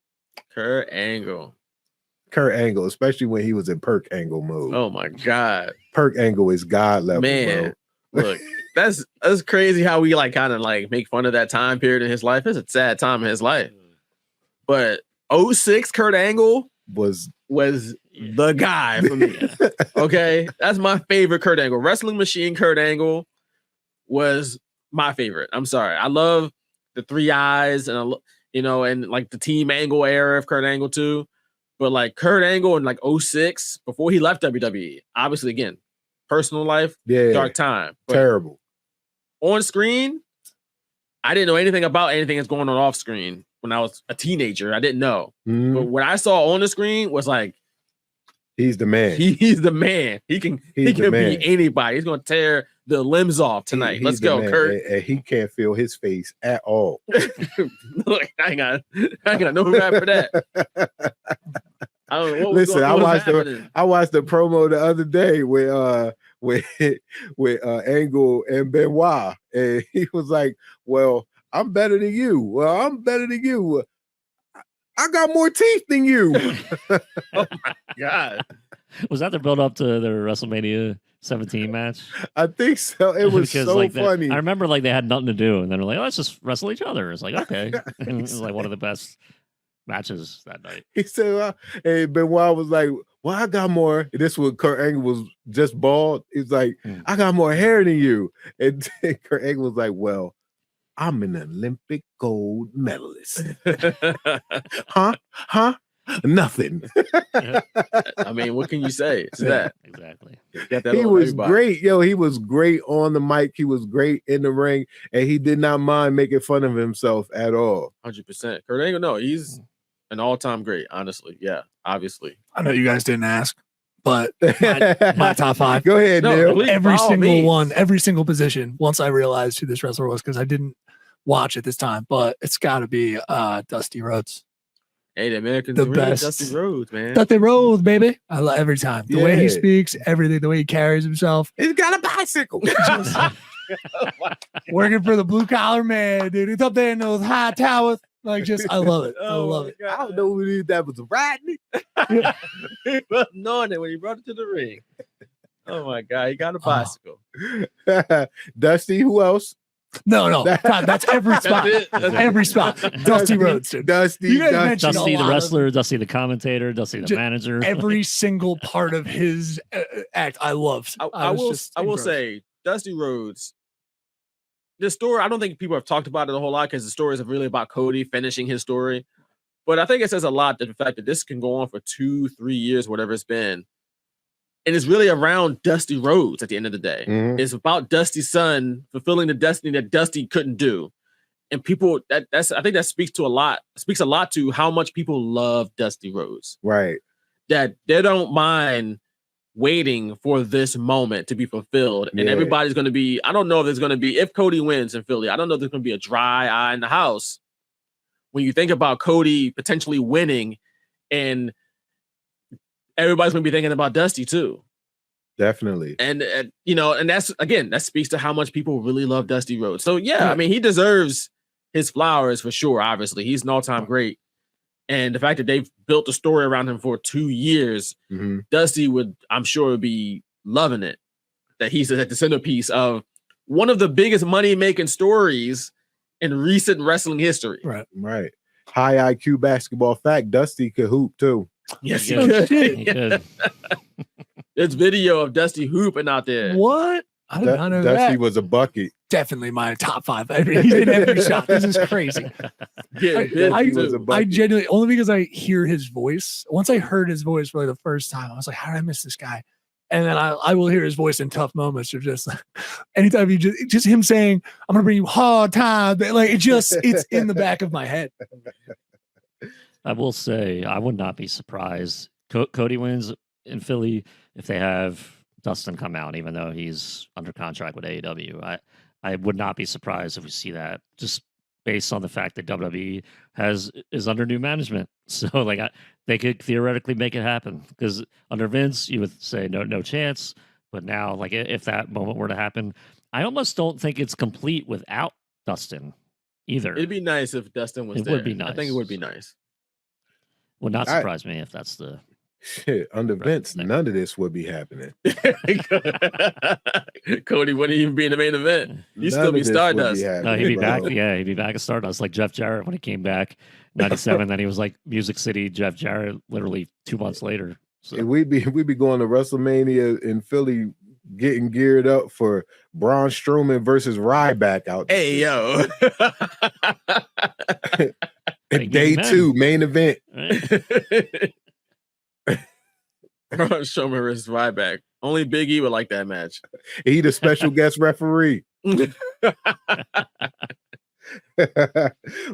especially when he was in Perk Angle mode. Oh my God. Perk Angle is God level, man. Bro. Look, that's crazy how we like kind of like make fun of that time period in his life. It's a sad time in his life. But 06 Kurt Angle was the guy for me. Okay. That's my favorite Kurt Angle. Wrestling Machine Kurt Angle was my favorite. I'm sorry. I love the 3 eyes and and like the Team Angle era of Kurt Angle too. But like Kurt Angle in like 06, before he left WWE, obviously again, personal life, dark time. But terrible. On screen, I didn't know anything about anything that's going on off screen when I was a teenager. I didn't know. Mm-hmm. But what I saw on the screen was like, he's the man. He's the man. He can be anybody. He's gonna tear the limbs off tonight. Let's go, Kurt. And he can't feel his face at all. Look, I ain't got no rap for that. Listen, I watched the promo the other day with Angle and Benoit, and he was like, "Well, I'm better than you. Well, I'm better than you. I got more teeth than you." Oh my God! Was that the build up to their WrestleMania 17 match? I think so. It was so funny. I remember like they had nothing to do, and then they're like, "Let's just wrestle each other." It's like, okay, and it was like one of the best matches that night. He said, and Benoit was like, well, I got more. This was Kurt Angle was just bald. He's like, I got more hair than you. And Kurt Angle was like, well, I'm an Olympic gold medalist. Huh? Nothing. I mean, what can you say? It's that. Exactly. He was great. Yo, he was great on the mic. He was great in the ring. And he did not mind making fun of himself at all. 100%. Kurt Angle, no, he's an all-time great, honestly. Yeah, obviously. I know you guys didn't ask, but my top 5. Go ahead, Neil. Please, Every single me. one, every single position. Once I realized who this wrestler was, because I didn't watch it this time, but it's got to be Dusty Rhodes. Hey, the Americans The are really best. Dusty Rhodes, man. Dusty Rhodes, baby. I love every time. The way he Yeah. speaks, everything, the way he carries himself. He's got a bicycle. Working for the blue collar man, dude. He's up there in those high towers. Like, just, I love it. I love it. I don't know who that was riding. He was knowing it when he brought it to the ring. Oh my God, he got a bicycle. Dusty, who else? No. That's every spot. Every spot. Dusty Rhodes, dude. Dusty, You guys mentioned Dusty a the lot of- wrestler, Dusty the commentator, Dusty the Just manager. Every single part of his act, I loved. I will say, Dusty Rhodes. The story, I don't think people have talked about it a whole lot because the story is really about Cody finishing his story. But I think it says a lot that the fact that this can go on for 2-3 years, whatever it's been. And it's really around Dusty Rhodes at the end of the day. Mhm. It's about Dusty's son fulfilling the destiny that Dusty couldn't do. And people, I think that speaks a lot to how much people love Dusty Rhodes. Right. That they don't mind waiting for this moment to be fulfilled. And Yeah. everybody's going to be, I don't know if there's going to be, if Cody wins in Philly, I don't know if there's going to be a dry eye in the house when you think about Cody potentially winning, and everybody's going to be thinking about Dusty too. Definitely. And and that's, again, that speaks to how much people really love Dusty Rhodes. So yeah, I mean, he deserves his flowers for sure. Obviously, he's an all-time great. And the fact that they've built a story around him for 2 years, Dusty I'm sure would be loving it. That he's at the centerpiece of one of the biggest money-making stories in recent wrestling history. Right. High IQ basketball fact, Dusty could hoop too. Yes, he Yeah. could. He could. There's video of Dusty hooping out there. What? I did not know Dusty that. was a bucket. Definitely my top 5. He's in every shot. This is crazy. Yeah, Dusty was a I bucket. genuinely, only because I hear his voice. Once I heard his voice for like the first time, I was like, how did I miss this guy? And then I will hear his voice in tough moments of just like, anytime he just him saying, I'm going to bring you hard time. Like it's in the back of my head. I will say, I would not be surprised. Cody wins in Philly if they have Dustin come out, even though he's under contract with AEW. I would not be surprised if we see that, just based on the fact that WWE is under new management. So like they could theoretically make it happen, because under Vince you would say no chance. But now, like, if that moment were to happen, I almost don't think it's complete without Dustin either. It'd be nice if Dustin was It there. would be nice. I think it would be nice. Would not surprise me if that's the Shit, under Vince, none of this would be happening. Cody wouldn't even be in the main event. He'd None still of be this would Stardust. No, he'd be bro. back. Yeah, he'd be back at Stardust, like Jeff Jarrett when he came back, 97. Then he was like Music City Jeff Jarrett, literally 2 months later. So And we'd be going to WrestleMania in Philly, getting geared up for Braun Strowman versus Ryback out there. Hey, yo. Day 2, main event. right? Braun Strowman versus Ryback. Only Big E would like that match. He the special guest referee.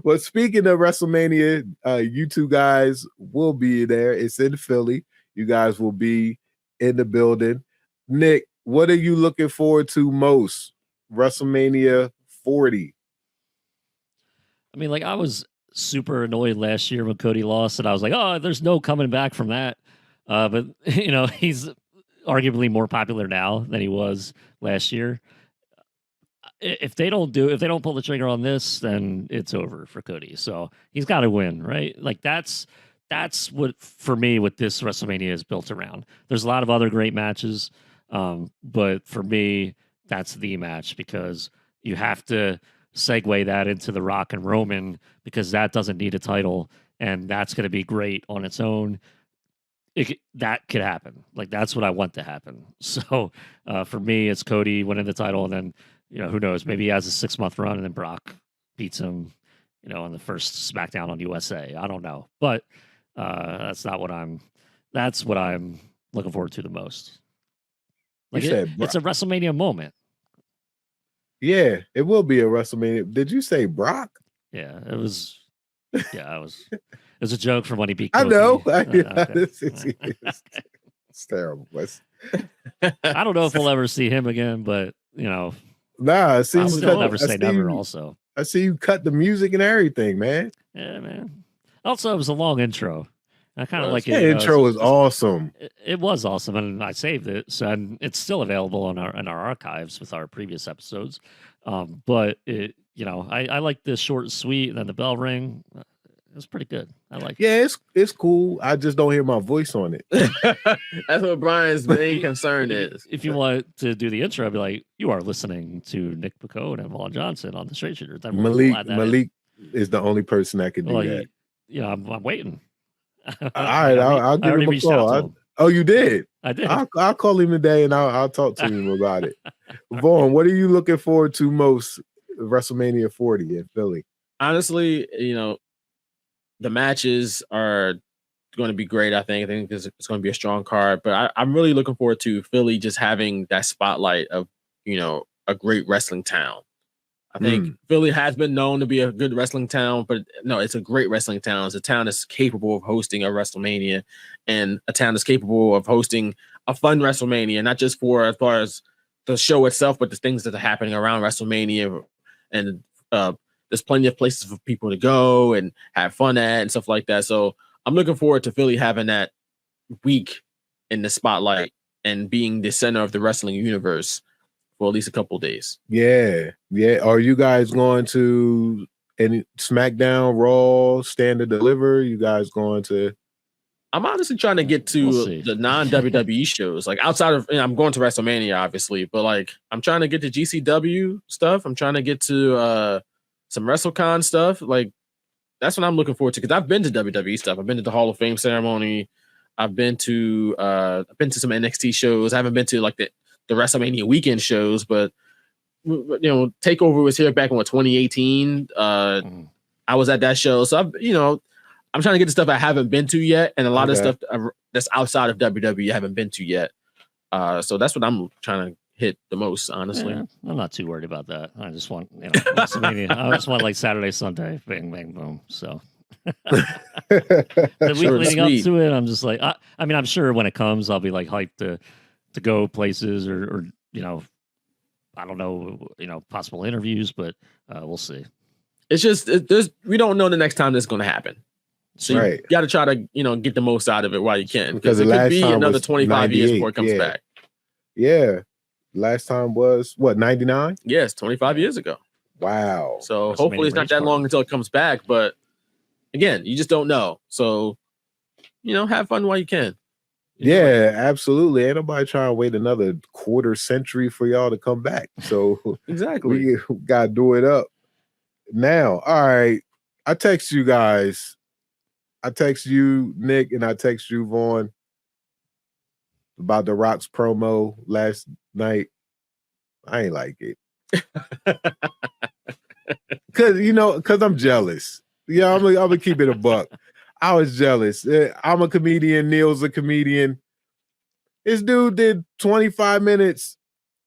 Well, speaking of WrestleMania, you two guys will be there. It's in Philly. You guys will be in the building. Nick, what are you looking forward to most? WrestleMania 40. I mean, like, I was super annoyed last year when Cody lost, and I was like, oh, there's no coming back from that. But he's arguably more popular now than he was last year. If they don't pull the trigger on this, then it's over for Cody. So he's got to win, right? Like that's what, for me, what this WrestleMania is built around. There's a lot of other great matches, but for me, that's the match, because you have to segue that into The Rock and Roman, because that doesn't need a title. and that's going to be great on its own. That could happen. Like, that's what I want to happen. So for me, it's Cody winning the title, and then, who knows? Maybe he has a 6-month run, and then Brock beats him, on the first SmackDown on USA. I don't know, but that's what I'm looking forward to the most. Like, it's a WrestleMania moment. Yeah, it will be a WrestleMania. Did you say Brock? Yeah, it was. Yeah, it was a joke from when he beat I Kofi. know. Okay. It's terrible. I don't know if we'll ever see him again, but nah. I see I'll you still cut, never I say see never. you- Also, I see you cut the music and everything, man. yeah, man. Also, it was a long intro. I kind of like That it. intro was awesome. It was awesome, and I saved it, so and it's still available in our archives with our previous episodes. But I like the short and sweet, and then the bell ring. It was pretty good. I like it. Yeah, it's cool. I just don't hear my voice on it. That's what Brian's main concern is. If you want to do the intro, I'd be like, you are listening to Nick Piccone and Vaughn Johnson on the Straight Shooter. Then we'll add that in. Malik is the only person that can do Well, that. I'm waiting. All right, I'll give him a reached out to call. him. Oh, you did? I did. I'll call him today and I'll talk to him about it. Vaughn, what are you looking forward to most? WrestleMania 40 in Philly. Honestly, the matches are going to be great. I think it's going to be a strong card, but I'm really looking forward to Philly just having that spotlight of a great wrestling town. I think Philly has been known to be a good wrestling town, but no, it's a great wrestling town. It's a town that's capable of hosting a WrestleMania, and a town that's capable of hosting a fun WrestleMania, not just for as far as the show itself, but the things that are happening around WrestleMania. And there's plenty of places for people to go and have fun at and stuff like that. So I'm looking forward to Philly having that week in the spotlight and being the center of the wrestling universe for at least a couple of days. Yeah. Are you guys going to any SmackDown, Raw, Stand to Deliver? You guys going to? I'm honestly trying to get to the non-WWE shows, like outside of. I'm going to WrestleMania, obviously, but like I'm trying to get to GCW stuff. I'm trying to get to some WrestleCon stuff. Like that's what I'm looking forward to, because I've been to WWE stuff. I've been to the Hall of Fame ceremony. I've been to some NXT shows. I haven't been to like the WrestleMania weekend shows, but TakeOver was here back in 2018. I was at that show, so I'm trying to get the stuff I haven't been to yet, and a lot of stuff that's outside of WWE I haven't been to yet. So that's what I'm trying to hit the most, honestly. Yeah, I'm not too worried about that. I just want WrestleMania. I just want like Saturday, Sunday, bang, bang, boom. So the week leading up to it, I'm just like, I mean, I'm sure when it comes, I'll be like hyped to go places or I don't know, possible interviews, but we'll see. It's just we don't know the next time this is going to happen. So you got to try to get the most out of it while you can, because it could be another 25 years before it comes back. Yeah, last time was what, 99? Yes, 25 years ago. Wow. So hopefully it's not that long until it comes back, but again, you just don't know. So have fun while you can. Yeah, absolutely. Ain't nobody trying to wait another quarter century for y'all to come back. So exactly, we gotta do it up now. All right, I text you guys. I text you, Nick, and I text you, Vaughn, about the Rock's promo last night. I ain't like it. Cause I'm jealous. Yeah, I'm gonna keep it a buck. I was jealous. I'm a comedian. Neil's a comedian. This dude did 25 minutes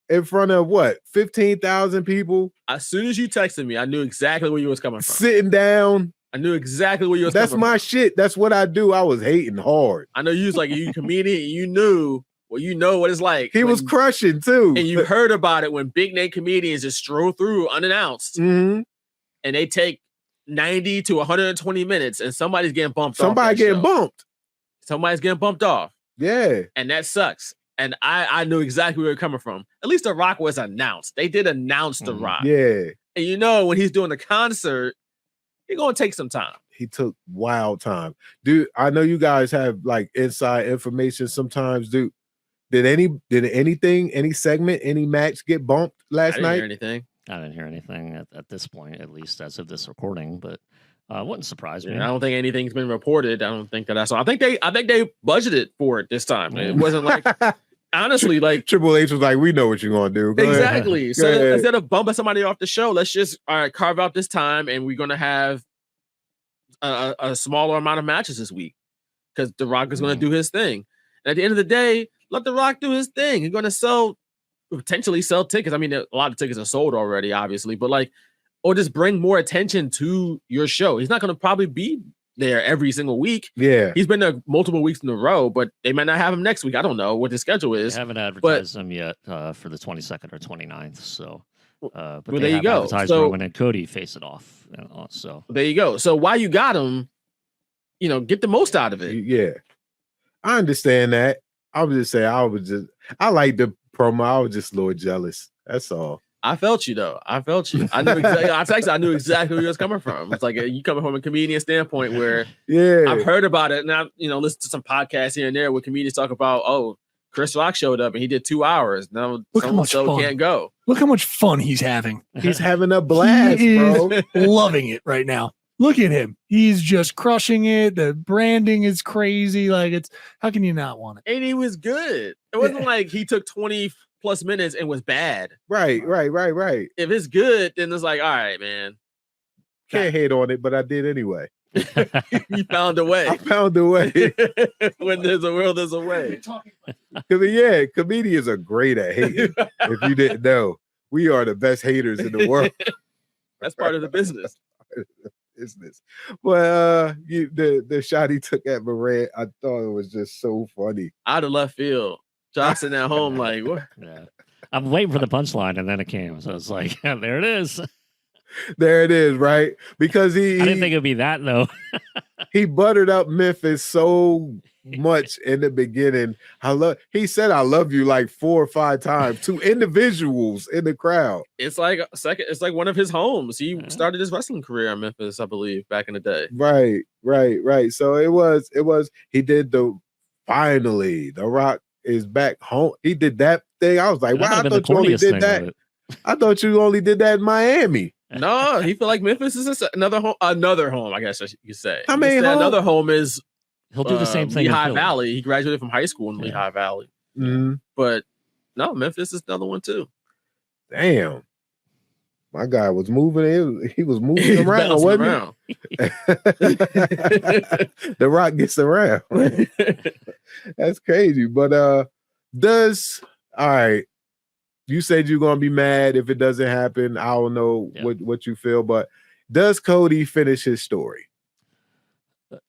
in front of 15,000 people. As soon as you texted me, I knew exactly where you was coming from. Sitting down. I knew exactly where you was coming from. That's my shit. That's what I do. I was hating hard. I know you was like, you comedian. You knew. Well, you know what it's like. He was crushing too. And you heard about it when big name comedians just stroll through unannounced. Mm-hmm. And they take 90 to 120 minutes and somebody's getting bumped off. Somebody's getting bumped off. Yeah. And that sucks. And I knew exactly where you're coming from. At least The Rock was announced. They did announce The Rock. Yeah. And when he's doing the concert, he's going to take some time. He took wild time. Dude, I know you guys have like inside information sometimes, dude. Did any segment, any match get bumped last night? Hear anything. I didn't hear anything at this point, at least as of this recording. But Wouldn't surprise me. I don't think anything's been reported. I don't think that's all. I think they budgeted for it this time. It wasn't like honestly like Triple H was like, we know what you're gonna do. Go exactly. ahead. So Go ahead. instead of bumping somebody off the show, let's just carve out this time, and we're gonna have a smaller amount of matches this week because The Rock is gonna do his thing. And at the end of the day, let The Rock do his thing. He's gonna potentially sell tickets. I mean, a lot of tickets are sold already, obviously, but like, or just bring more attention to your show. He's not gonna probably be there every single week. Yeah, he's been there multiple weeks in a row, but they might not have him next week. I don't know what the schedule is. They haven't advertised him yet for the 22nd or 29th. So, but well, there you go. Advertised So Roman and Cody face it off. So there you go. So while you got him, get the most out of it. Yeah, I understand that. I was just saying, I like the promo. I was just a little jealous. That's all. I felt you though. I felt you. I knew exactly. I knew exactly where he was coming from. It's like you coming from a comedian standpoint where I've heard about it, and I listen to some podcasts here and there where comedians talk about Chris Rock showed up and he did 2 hours. Now so can't go. Look how much fun he's having. He's having a blast, bro. Loving it right now. Look at him. He's just crushing it. The branding is crazy. Like how can you not want it? And he was good. It wasn't like he took 20 plus minutes and was bad. Right. If it's good, then it's like, all right, man. Can't hate on it, but I did anyway. You found a way. I found a way. When there's a will, there's a way. Comedians are great at hating. If you didn't know, we are the best haters in the world. That's part of the business. Well, the shot he took at Morant, I thought it was just so funny. Out of left field. Johnson at home, like what? Yeah. I'm waiting for the punchline, and then it came. So it's like, there it is. There it is, right? Because I didn't think it'd be that though. He buttered up Memphis so much in the beginning. He said I love you like 4 or 5 times to individuals in the crowd. It's like one of his homes. He started his wrestling career in Memphis, I believe, back in the day. Right. So it was he did finally The Rock is back home. He did that thing. I was like, wow, I thought you only did that. I thought you only did that in Miami. No, he feel like Memphis is another home. I guess you could say. I mean, another home is he'll do the same thing. Lehigh Valley. He graduated from high school in Lehigh Valley. Mm-hmm. But no, Memphis is another one too. Damn, my guy was moving. He was moving around, wasn't he? The Rock gets around. That's crazy. But all right. You said you're gonna be mad if it doesn't happen. I don't know what you feel, but does Cody finish his story?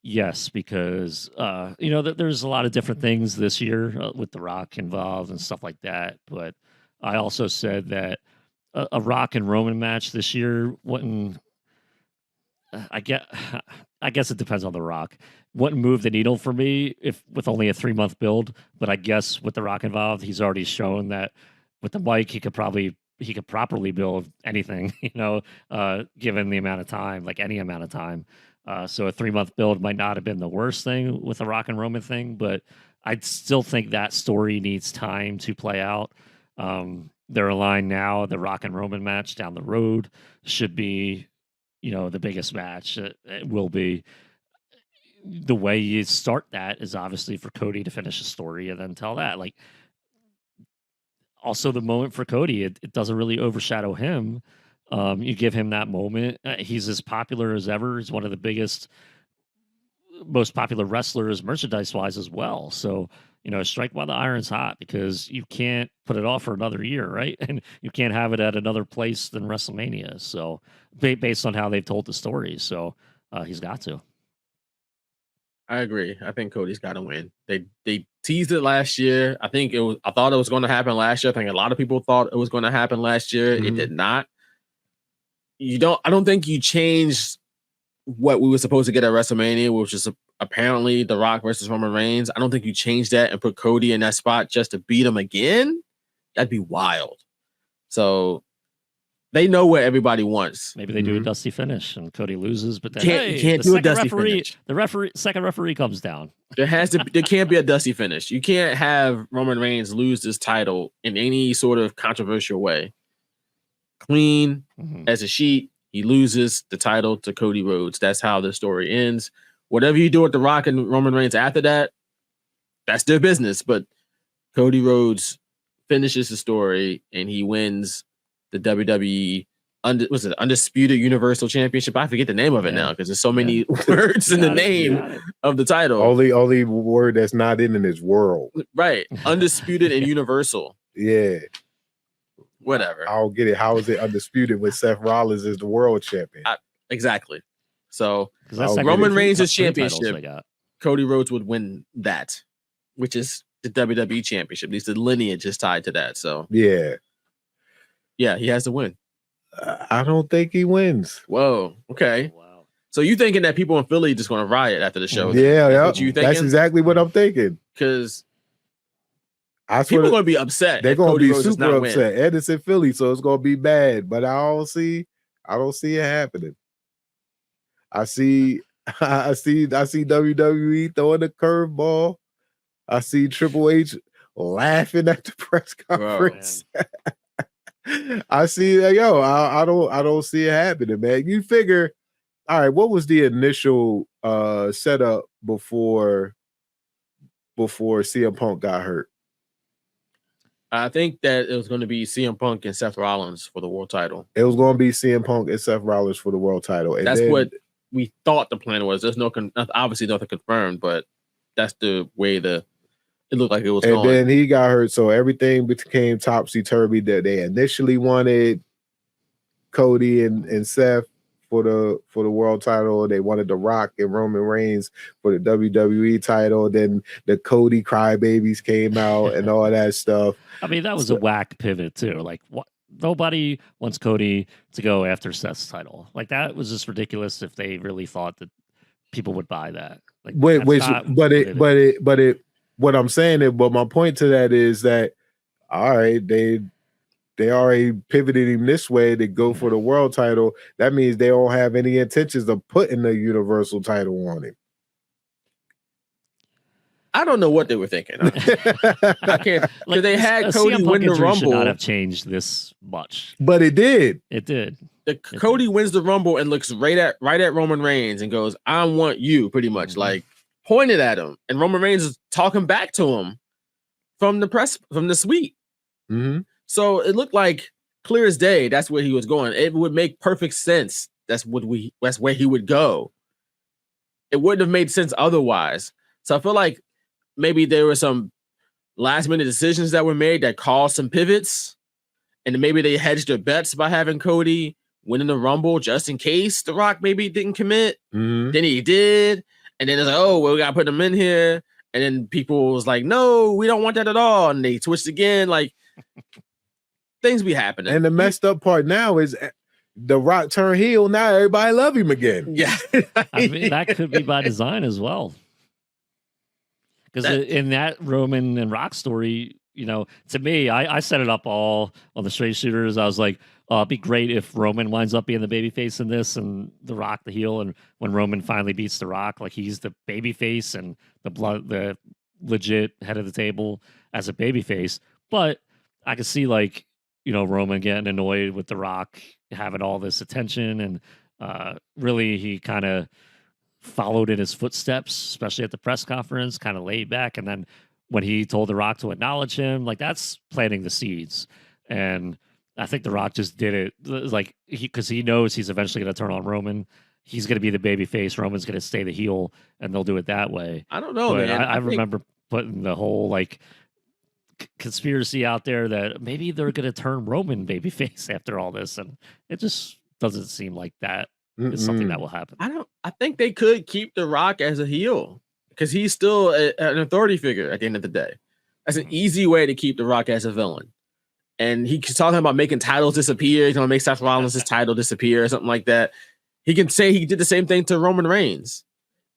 Yes, because there's a lot of different things this year with The Rock involved and stuff like that. But I also said that a Rock and Roman match this year wouldn't. I guess it depends on The Rock. Wouldn't move the needle for me if with only a 3-month build. But I guess with The Rock involved, he's already shown that. With the mic, he could properly build anything, given the amount of time, like any amount of time. So a 3-month build might not have been the worst thing with the Rock and Roman thing, but I'd still think that story needs time to play out. They're aligned now. The Rock and Roman match down the road should be, the biggest match. It will be. The way you start that is obviously for Cody to finish the story and then tell that. Like, also the moment for Cody, it doesn't really overshadow him. You give him that moment. He's as popular as ever. He's one of the biggest, most popular wrestlers merchandise-wise as well. So, strike while the iron's hot because you can't put it off for another year, right? And you can't have it at another place than WrestleMania. So, based on how they've told the story. So, he's got to. I agree. I think Cody's got to win. They teased it last year. I thought it was going to happen last year. I think a lot of people thought it was going to happen last year. Mm-hmm. It did not. I don't think you changed what we were supposed to get at WrestleMania, which is apparently The Rock versus Roman Reigns. I don't think you changed that and put Cody in that spot just to beat him again. That'd be wild. So they know what everybody wants. Maybe they do a dusty finish and Cody loses, but then you can't do a dusty finish. The second referee comes down. There can't be a dusty finish. You can't have Roman Reigns lose this title in any sort of controversial way. Clean as a sheet. He loses the title to Cody Rhodes. That's how the story ends. Whatever you do with The Rock and Roman Reigns after that, that's their business. But Cody Rhodes finishes the story and he wins the WWE Undisputed Universal Championship. I forget the name of it now because there's so many words in the name of the title. Only word that's not in is world. Right. Undisputed and Universal. Yeah. Whatever. I don't get it. How is it undisputed when Seth Rollins is the world champion? Exactly. So Roman Roman Reigns' championship, Cody Rhodes would win that, which is the WWE championship. At least the lineage is tied to that. So yeah, he has to win. I don't think he wins. Whoa. Okay. Wow. So you thinking that people in Philly just going to riot after the show? Yeah. What you thinking? That's exactly what I'm thinking. Because people are going to be upset. They're going to be super upset. And it's in Philly, so it's going to be bad. But I don't see it happening. I see WWE throwing a curveball. I see Triple H laughing at the press conference. I see I don't see it happening, man. You figure, all right, what was the initial setup before CM Punk got hurt? I think that it was going to be CM Punk and Seth Rollins for the world title. It was going to be CM Punk and Seth Rollins for the world title. And that's what we thought the plan was. There's obviously nothing confirmed, but that's the way it looked like it was going. And then he got hurt, so everything became topsy-turvy. That they initially wanted Cody and Seth for the world title. They wanted The Rock and Roman Reigns for the WWE title. Then the Cody crybabies came out and all that stuff. I mean, that was a whack pivot too. Like, nobody wants Cody to go after Seth's title. Like, that was just ridiculous. If they really thought that people would buy that, like, what I'm saying is, but my point to that is that, all right, they already pivoted him this way to go for the world title. That means they don't have any intentions of putting the universal title on him. I don't know what they were thinking. I can't. Like, they had Cody win the Rumble. Should not have changed this much, but it did. It did. Cody wins the Rumble and looks right at Roman Reigns and goes, "I want you," pretty much, like pointed at him, and Roman Reigns is talking back to him from the suite. Mm-hmm. So it looked like clear as day. That's where he was going. It would make perfect sense. That's where he would go. It wouldn't have made sense otherwise. So I feel like maybe there were some last minute decisions that were made that caused some pivots, and maybe they hedged their bets by having Cody winning the Rumble just in case The Rock maybe didn't commit. Mm-hmm. Then he did, and then it's like, oh, well, we gotta put him in here. And then people was like, no, we don't want that at all, and they switched again. Like, things be happening. And the messed up part now is The Rock turned heel. Now everybody love him again. Yeah, I mean, that could be by design as well. Because in that Roman and Rock story, to me, I set it up all on the straight shooters. I was like, it'd be great if Roman winds up being the babyface in this and The Rock the heel. And when Roman finally beats The Rock, like, he's the babyface and the legit head of the table as a babyface. But I could see, like, Roman getting annoyed with The Rock having all this attention, and really he kind of followed in his footsteps, especially at the press conference, kind of laid back. And then when he told The Rock to acknowledge him, like, that's planting the seeds. And I think The Rock just did it, like, because he knows he's eventually going to turn on Roman. He's going to be the baby face. Roman's going to stay the heel, and they'll do it that way. I don't know, man. I remember putting the whole, like, conspiracy out there that maybe they're going to turn Roman babyface after all this, and it just doesn't seem like that is something that will happen. I think they could keep The Rock as a heel because he's still an authority figure at the end of the day. That's an easy way to keep The Rock as a villain. And he's talking about making titles disappear. He's going to make Seth Rollins' title disappear or something like that. He can say he did the same thing to Roman Reigns,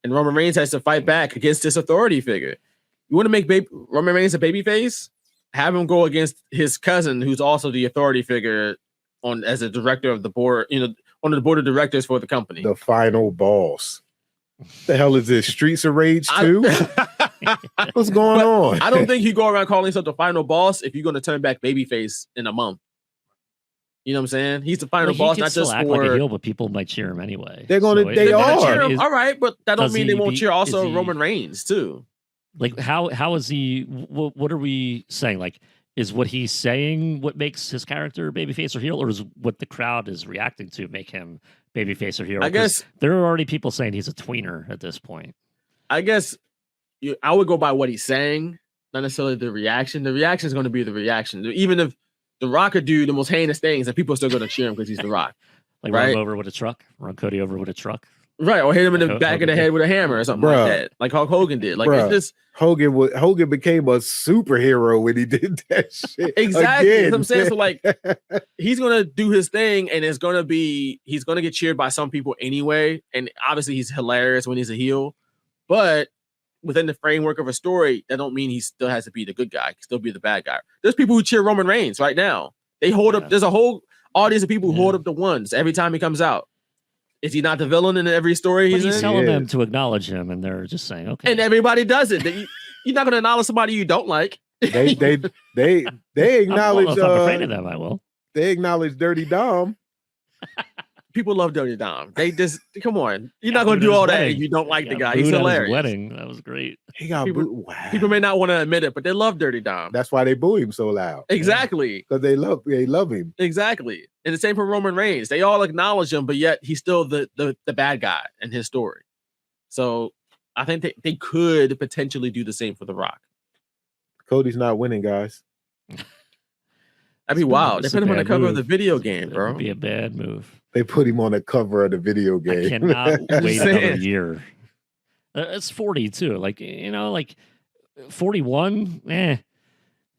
and Roman Reigns has to fight back against this authority figure. You want to make Roman Reigns a babyface? Have him go against his cousin, who's also the authority figure as a director of the board, on the board of directors for the company. The final boss. The hell is this? Streets of Rage 2? What's going on? I don't think you go around calling yourself the final boss if you're going to turn back babyface in a month. You know what I'm saying? He's the final Like, boss, he not can still just act for like a heel, but people might cheer him anyway. They're gonna- they they're gonna are. cheer him. All right, but that don't Does mean they won't cheer is also he- Roman Reigns too. Like, how is he? What are we saying? Like, is what he's saying what makes his character babyface or heel, or is what the crowd is reacting to make him babyface or heel? I 'Cause guess there are already people saying he's a tweener at this point. I guess I would go by what he's saying, not necessarily the reaction. The reaction is going to be the reaction. Even if The Rock could do the most heinous things, and people are still going to cheer him because he's The Rock. Like, Right. run him over with a truck, run Cody over with a truck. Right, or hit him in the Like back of the Hogan head did. with a hammer or something Bruh. like that, like Hulk Hogan did. Like Bruh. it's just Hogan became a superhero when he did that shit. exactly. Again. That's what I'm saying. So like, he's gonna do his thing, and he's gonna get cheered by some people anyway. And obviously, he's hilarious when he's a heel, but within the framework of a story, that don't mean he still has to be the good guy. He can still be the bad guy. There's people who cheer Roman Reigns right now. They hold up. There's a whole audience of people who hold up the ones every time he comes out. Is he not the villain in every story But he's he's in? telling Yeah. them to acknowledge him, and they're just saying, okay. And everybody does it. You're not going to acknowledge somebody you don't like. they I'm, acknowledge if I'm afraid of them, I will. they acknowledge Dirty Dom. People love Dirty Dom. They just come on. You're not going to do all that if you don't like the guy. He's hilarious. Wedding. That was great. He got People- booed. Wow. People may not want to admit it, but they love Dirty Dom. That's why they boo him so loud. Exactly. Because they love him. Exactly. And the same for Roman Reigns. They all acknowledge him, but yet he's still the bad guy in his story. So I think they could potentially do the same for The Rock. Cody's not winning, guys. That'd be wild. They It's a put him on the bad cover of move. the video game, It bro. would be a bad move. They put him on the cover of the video game. I cannot wait saying. another year. It's 40 too. Like, like 41. Doesn't you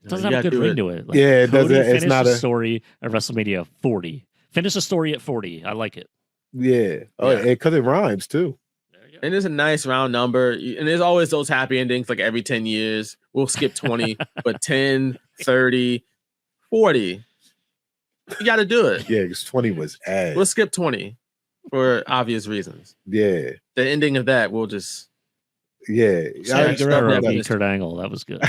have a gotta good do ring it. to it. Like, Yeah, it Cody doesn't- it's finished not the a- story at WrestleMania 40. Finish the story at 40. I like it. Yeah. Oh, Yeah. because it rhymes too. There you go. And it's a nice round number. And there's always those happy endings like every 10 years. We'll skip 20, but 10, 30, 40. You got to do it. Yeah, because 20 was ass. We'll skip 20 for obvious reasons. Yeah. The ending of that, we'll just. Yeah. Sammy I- Guerrero Guerrero that beat was- Kurt Angle. That was good.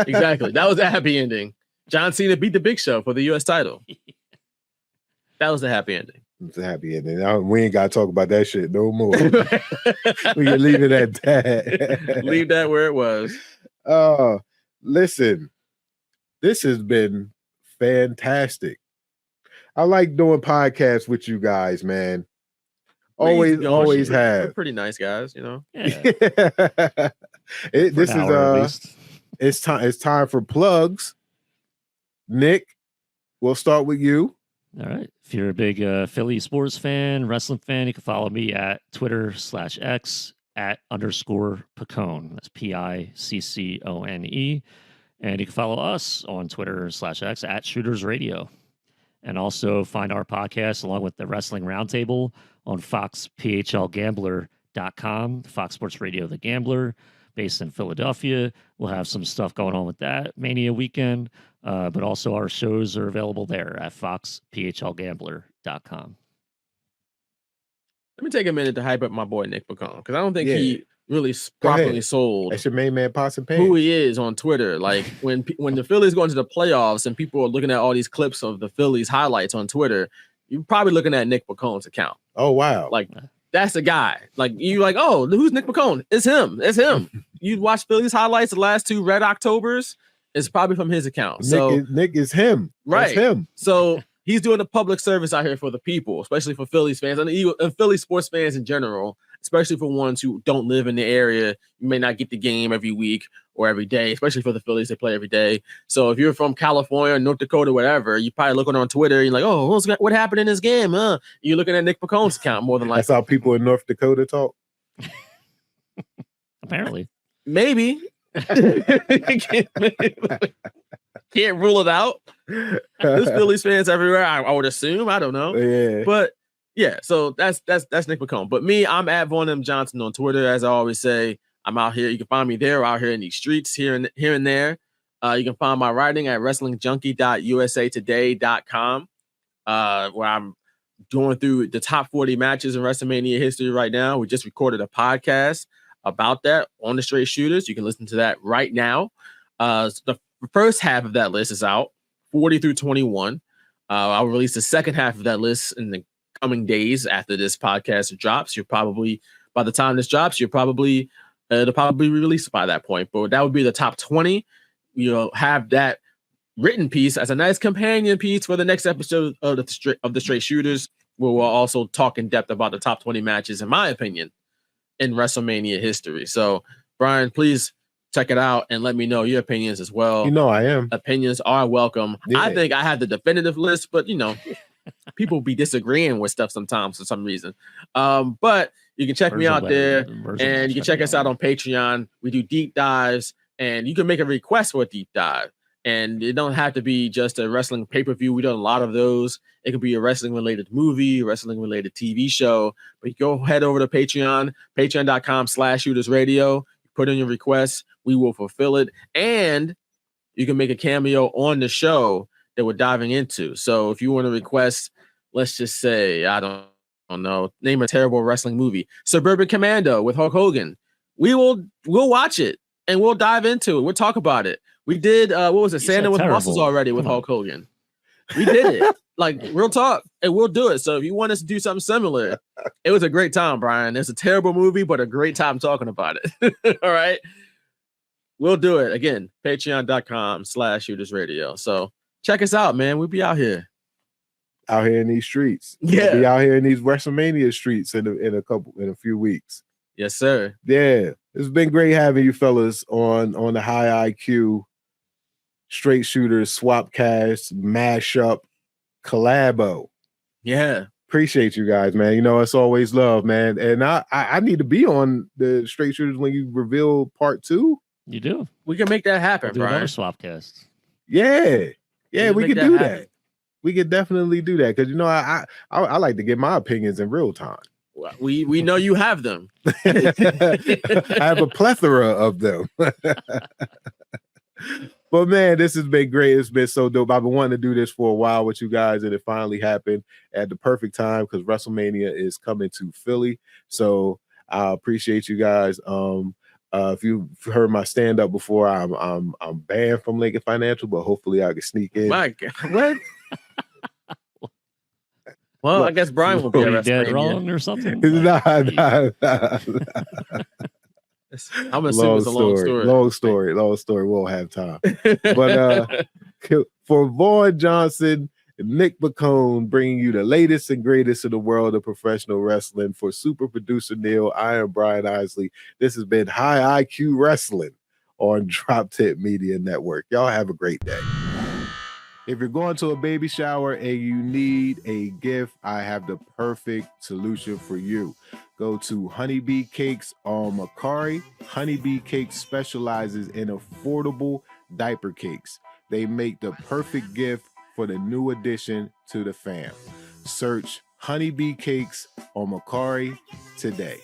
Exactly. That was a happy ending. John Cena beat the Big Show for the U.S. title. That was the happy ending. It's a happy ending. We ain't got to talk about that shit no more. We can leave it at that. Leave that where it was. Listen, this has been fantastic. I like doing podcasts with you guys, man. Always We're have. pretty nice guys, you know. Yeah. This For an hour at least. it's time for plugs. Nick, we'll start with you. All right. If you're a big Philly sports fan, wrestling fan, you can follow me at Twitter/X @_Piccone. That's PICCONE. And you can follow us on Twitter/X @Shooters Radio. And also find our podcast along with the Wrestling Roundtable on FoxPHLGambler.com, Fox Sports Radio The Gambler, based in Philadelphia. We'll have some stuff going on with that Mania weekend, but also our shows are available there at FoxPHLGambler.com. Let me take a minute to hype up my boy Nick Piccone because I don't think Yeah. he really Go ahead. properly sold That's your main man, Pots and Pans. who he is on Twitter. Like when the Phillies go into the playoffs and people are looking at all these clips of the Phillies highlights on Twitter, you're probably looking at Nick Piccone's account. Oh, wow. Like that's the guy. Like you like, oh, who's Nick Piccone? It's him. It's him. You watch Phillies highlights the last 2 Red Octobers. It's probably from his account. So Nick is him. Right. That's him. So he's doing a public service out here for the people, especially for Phillies fans and Philly sports fans in general, especially for ones who don't live in the area. You may not get the game every week or every day, especially for the Phillies, they play every day. So if you're from California, North Dakota, whatever, you probably looking on Twitter, you're like, oh, what happened in this game? You're looking at Nick Piccone's account more than That's likely. how people in North Dakota talk. Apparently. Maybe. Can't rule it out. There's Phillies fans everywhere, I would assume. I don't know. Yeah. But yeah, so that's Nick Piccone. But me, I'm at Vaughn M. Johnson on Twitter, as I always say. I'm out here. You can find me there or out here in these streets here and there. You can find my writing at wrestlingjunkie.usatoday.com, where I'm going through the top 40 matches in WrestleMania history right now. We just recorded a podcast about that on the Straight Shooters. You can listen to that right now. The first half of that list is out, 40 through 21. I'll release the second half of that list in the coming days after this podcast drops. By the time this drops, it'll probably be released by that point. But that would be the top 20. You'll have that written piece as a nice companion piece for the next episode of the Straight Shooters, where we'll also talk in depth about the top 20 matches, in my opinion, in WrestleMania history. So, Brian, please check it out and let me know your opinions as well. You know I am. Opinions are welcome. Yeah. I think I have the definitive list, but people be disagreeing with stuff sometimes for some reason. But you can check me out there, and you can check us out on Patreon. We do deep dives, and you can make a request for a deep dive. And it don't have to be just a wrestling pay-per-view. We done a lot of those. It could be a wrestling-related movie, wrestling-related TV show. But you go head over to Patreon, patreon.com/shootersradio. Put in your requests. We will fulfill it. And you can make a cameo on the show that we're diving into. So if you want to request, let's just say, I don't know, name a terrible wrestling movie, Suburban Commando with Hulk Hogan. We'll watch it and we'll dive into it. We'll talk about it. We did, what was it? Santa with Muscles already with Hulk Hogan. We did it. Like, real talk, and we'll do it. So if you want us to do something similar, it was a great time, Brian. It's a terrible movie, but a great time talking about it. All right. We'll do it. Again, patreon.com/shootersradio. So check us out, man. We'll be out here. Out here in these streets. Yeah. We'll be out here in these WrestleMania streets in a few weeks. Yes, sir. Yeah. It's been great having you fellas on the High IQ Straight Shooters SWAPCAST mashup collabo. Yeah. Appreciate you guys, man. It's always love, man. And I need to be on the Straight Shooters when you reveal part 2. You do. We can make that happen, We'll do Brian. another SWAPcast. Yeah. Yeah, we could do that. Happen. We could definitely do that because I like to get my opinions in real time. We know you have them. I have a plethora of them. But man, this has been great. It's been so dope. I've been wanting to do this for a while with you guys, and it finally happened at the perfect time because WrestleMania is coming to Philly. So I appreciate you guys. If you've heard my stand-up before, I'm banned from Lincoln Financial, but hopefully I can sneak in. My God, what? Well, I guess Brian will be dead wrong or something. Nah. I'm assuming it's a long story. Long story. We won't have time. But for Vaughn Johnson, Nick Piccone, bringing you the latest and greatest in the world of professional wrestling. For super producer Neil, I am Brian Isley. This has been High IQ Wrestling on Drop Tent Media Network. Y'all have a great day. If you're going to a baby shower and you need a gift, I have the perfect solution for you. Go to Honeybee Cakes on Macari. Honeybee Cakes specializes in affordable diaper cakes. They make the perfect gift for the new addition to the fam. Search Honeybee Cakes on Macari today.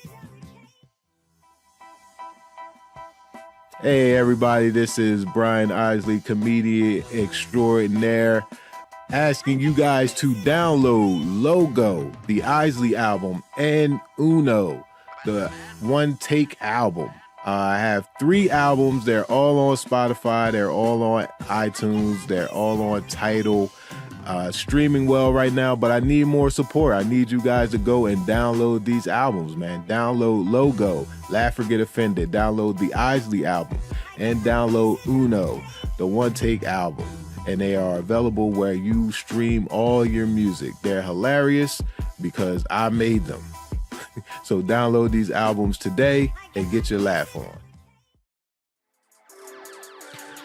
Hey everybody, this is Brian Isley, comedian extraordinaire, asking you guys to download Logo, the Isley album, and Uno, the One Take album. I have 3 albums. They're all on Spotify. They're all on iTunes. They're all on Tidal. Streaming well right now, but I need more support. I need you guys to go and download these albums, man. Download Logo, Laugh or Get Offended. Download the Isley album and download Uno, the One Take album. And they are available where you stream all your music. They're hilarious because I made them. So download these albums today and get your laugh on.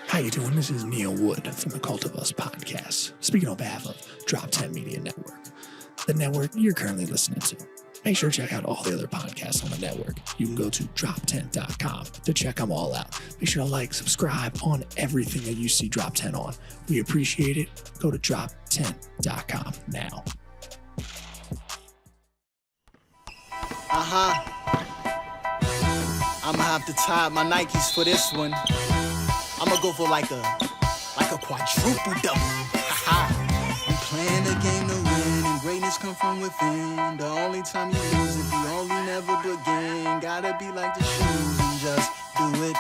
How you doing? This is Neil Wood from the Cult of Us podcast, speaking on behalf of Drop 10 Media Network, the network you're currently listening to. Make sure to check out all the other podcasts on the network. You can go to drop10.com to check them all out. Make sure to like, subscribe on everything that you see Drop 10 on. We appreciate it. Go to drop10.com now. I'ma have to tie up my Nikes for this one. I'ma go for like a quadruple double. I'm playing the game to win, and greatness come from within. The only time you lose if you only never begin. Gotta be like the shoes and just do it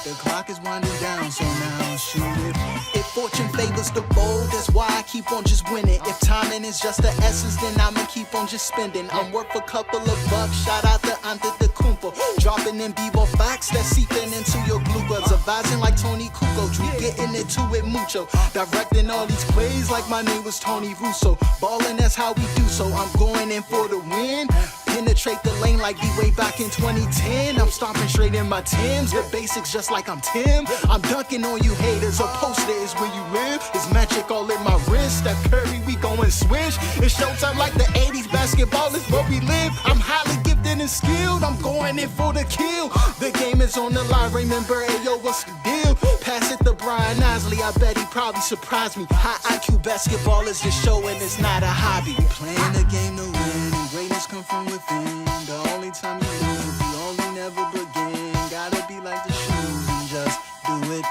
The clock is winding down, so now shoot it. If fortune favors the bold, that's why I keep on just winning. If timing is just the essence, then I'ma keep on just spending. I'm worth a couple of bucks, shout out to Antetokounmpo. Dropping in Bebo facts that's seeping into your bloopers. Advising like Tony Kukoc, Drew getting into it mucho. Directing all these plays like my name was Tony Russo. Ballin', that's how we do, so I'm going in for the win. Penetrate the lane like we way back in 2010. I'm stomping straight in my Timbs, the basics just like I'm Tim. I'm dunking on you haters, a poster is where you live. It's magic all in my wrist, that Curry we going swish. It's showtime like the 80s, basketball is where we live. I'm highly gifted and skilled, I'm going in for the kill. The game is on the line, Raymond Byrd, hey yo, what's the deal? Pass it to Brian Isley, I bet he probably surprised me. High IQ basketball is just showing it's not a hobby. Playing the game to win, and greatness come from within. The only time you lose, the only never begin. Gotta be like the shoes and just do it.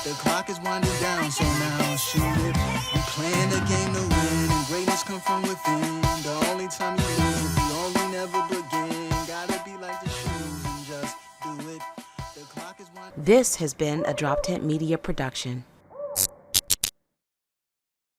The clock is winding down, so now shoot it. We playing the game to win, and greatness come from within. The only time you lose, the only never begin. Gotta be like the shoes and just do it. The clock is winding. This has been a Drop Tent Media production.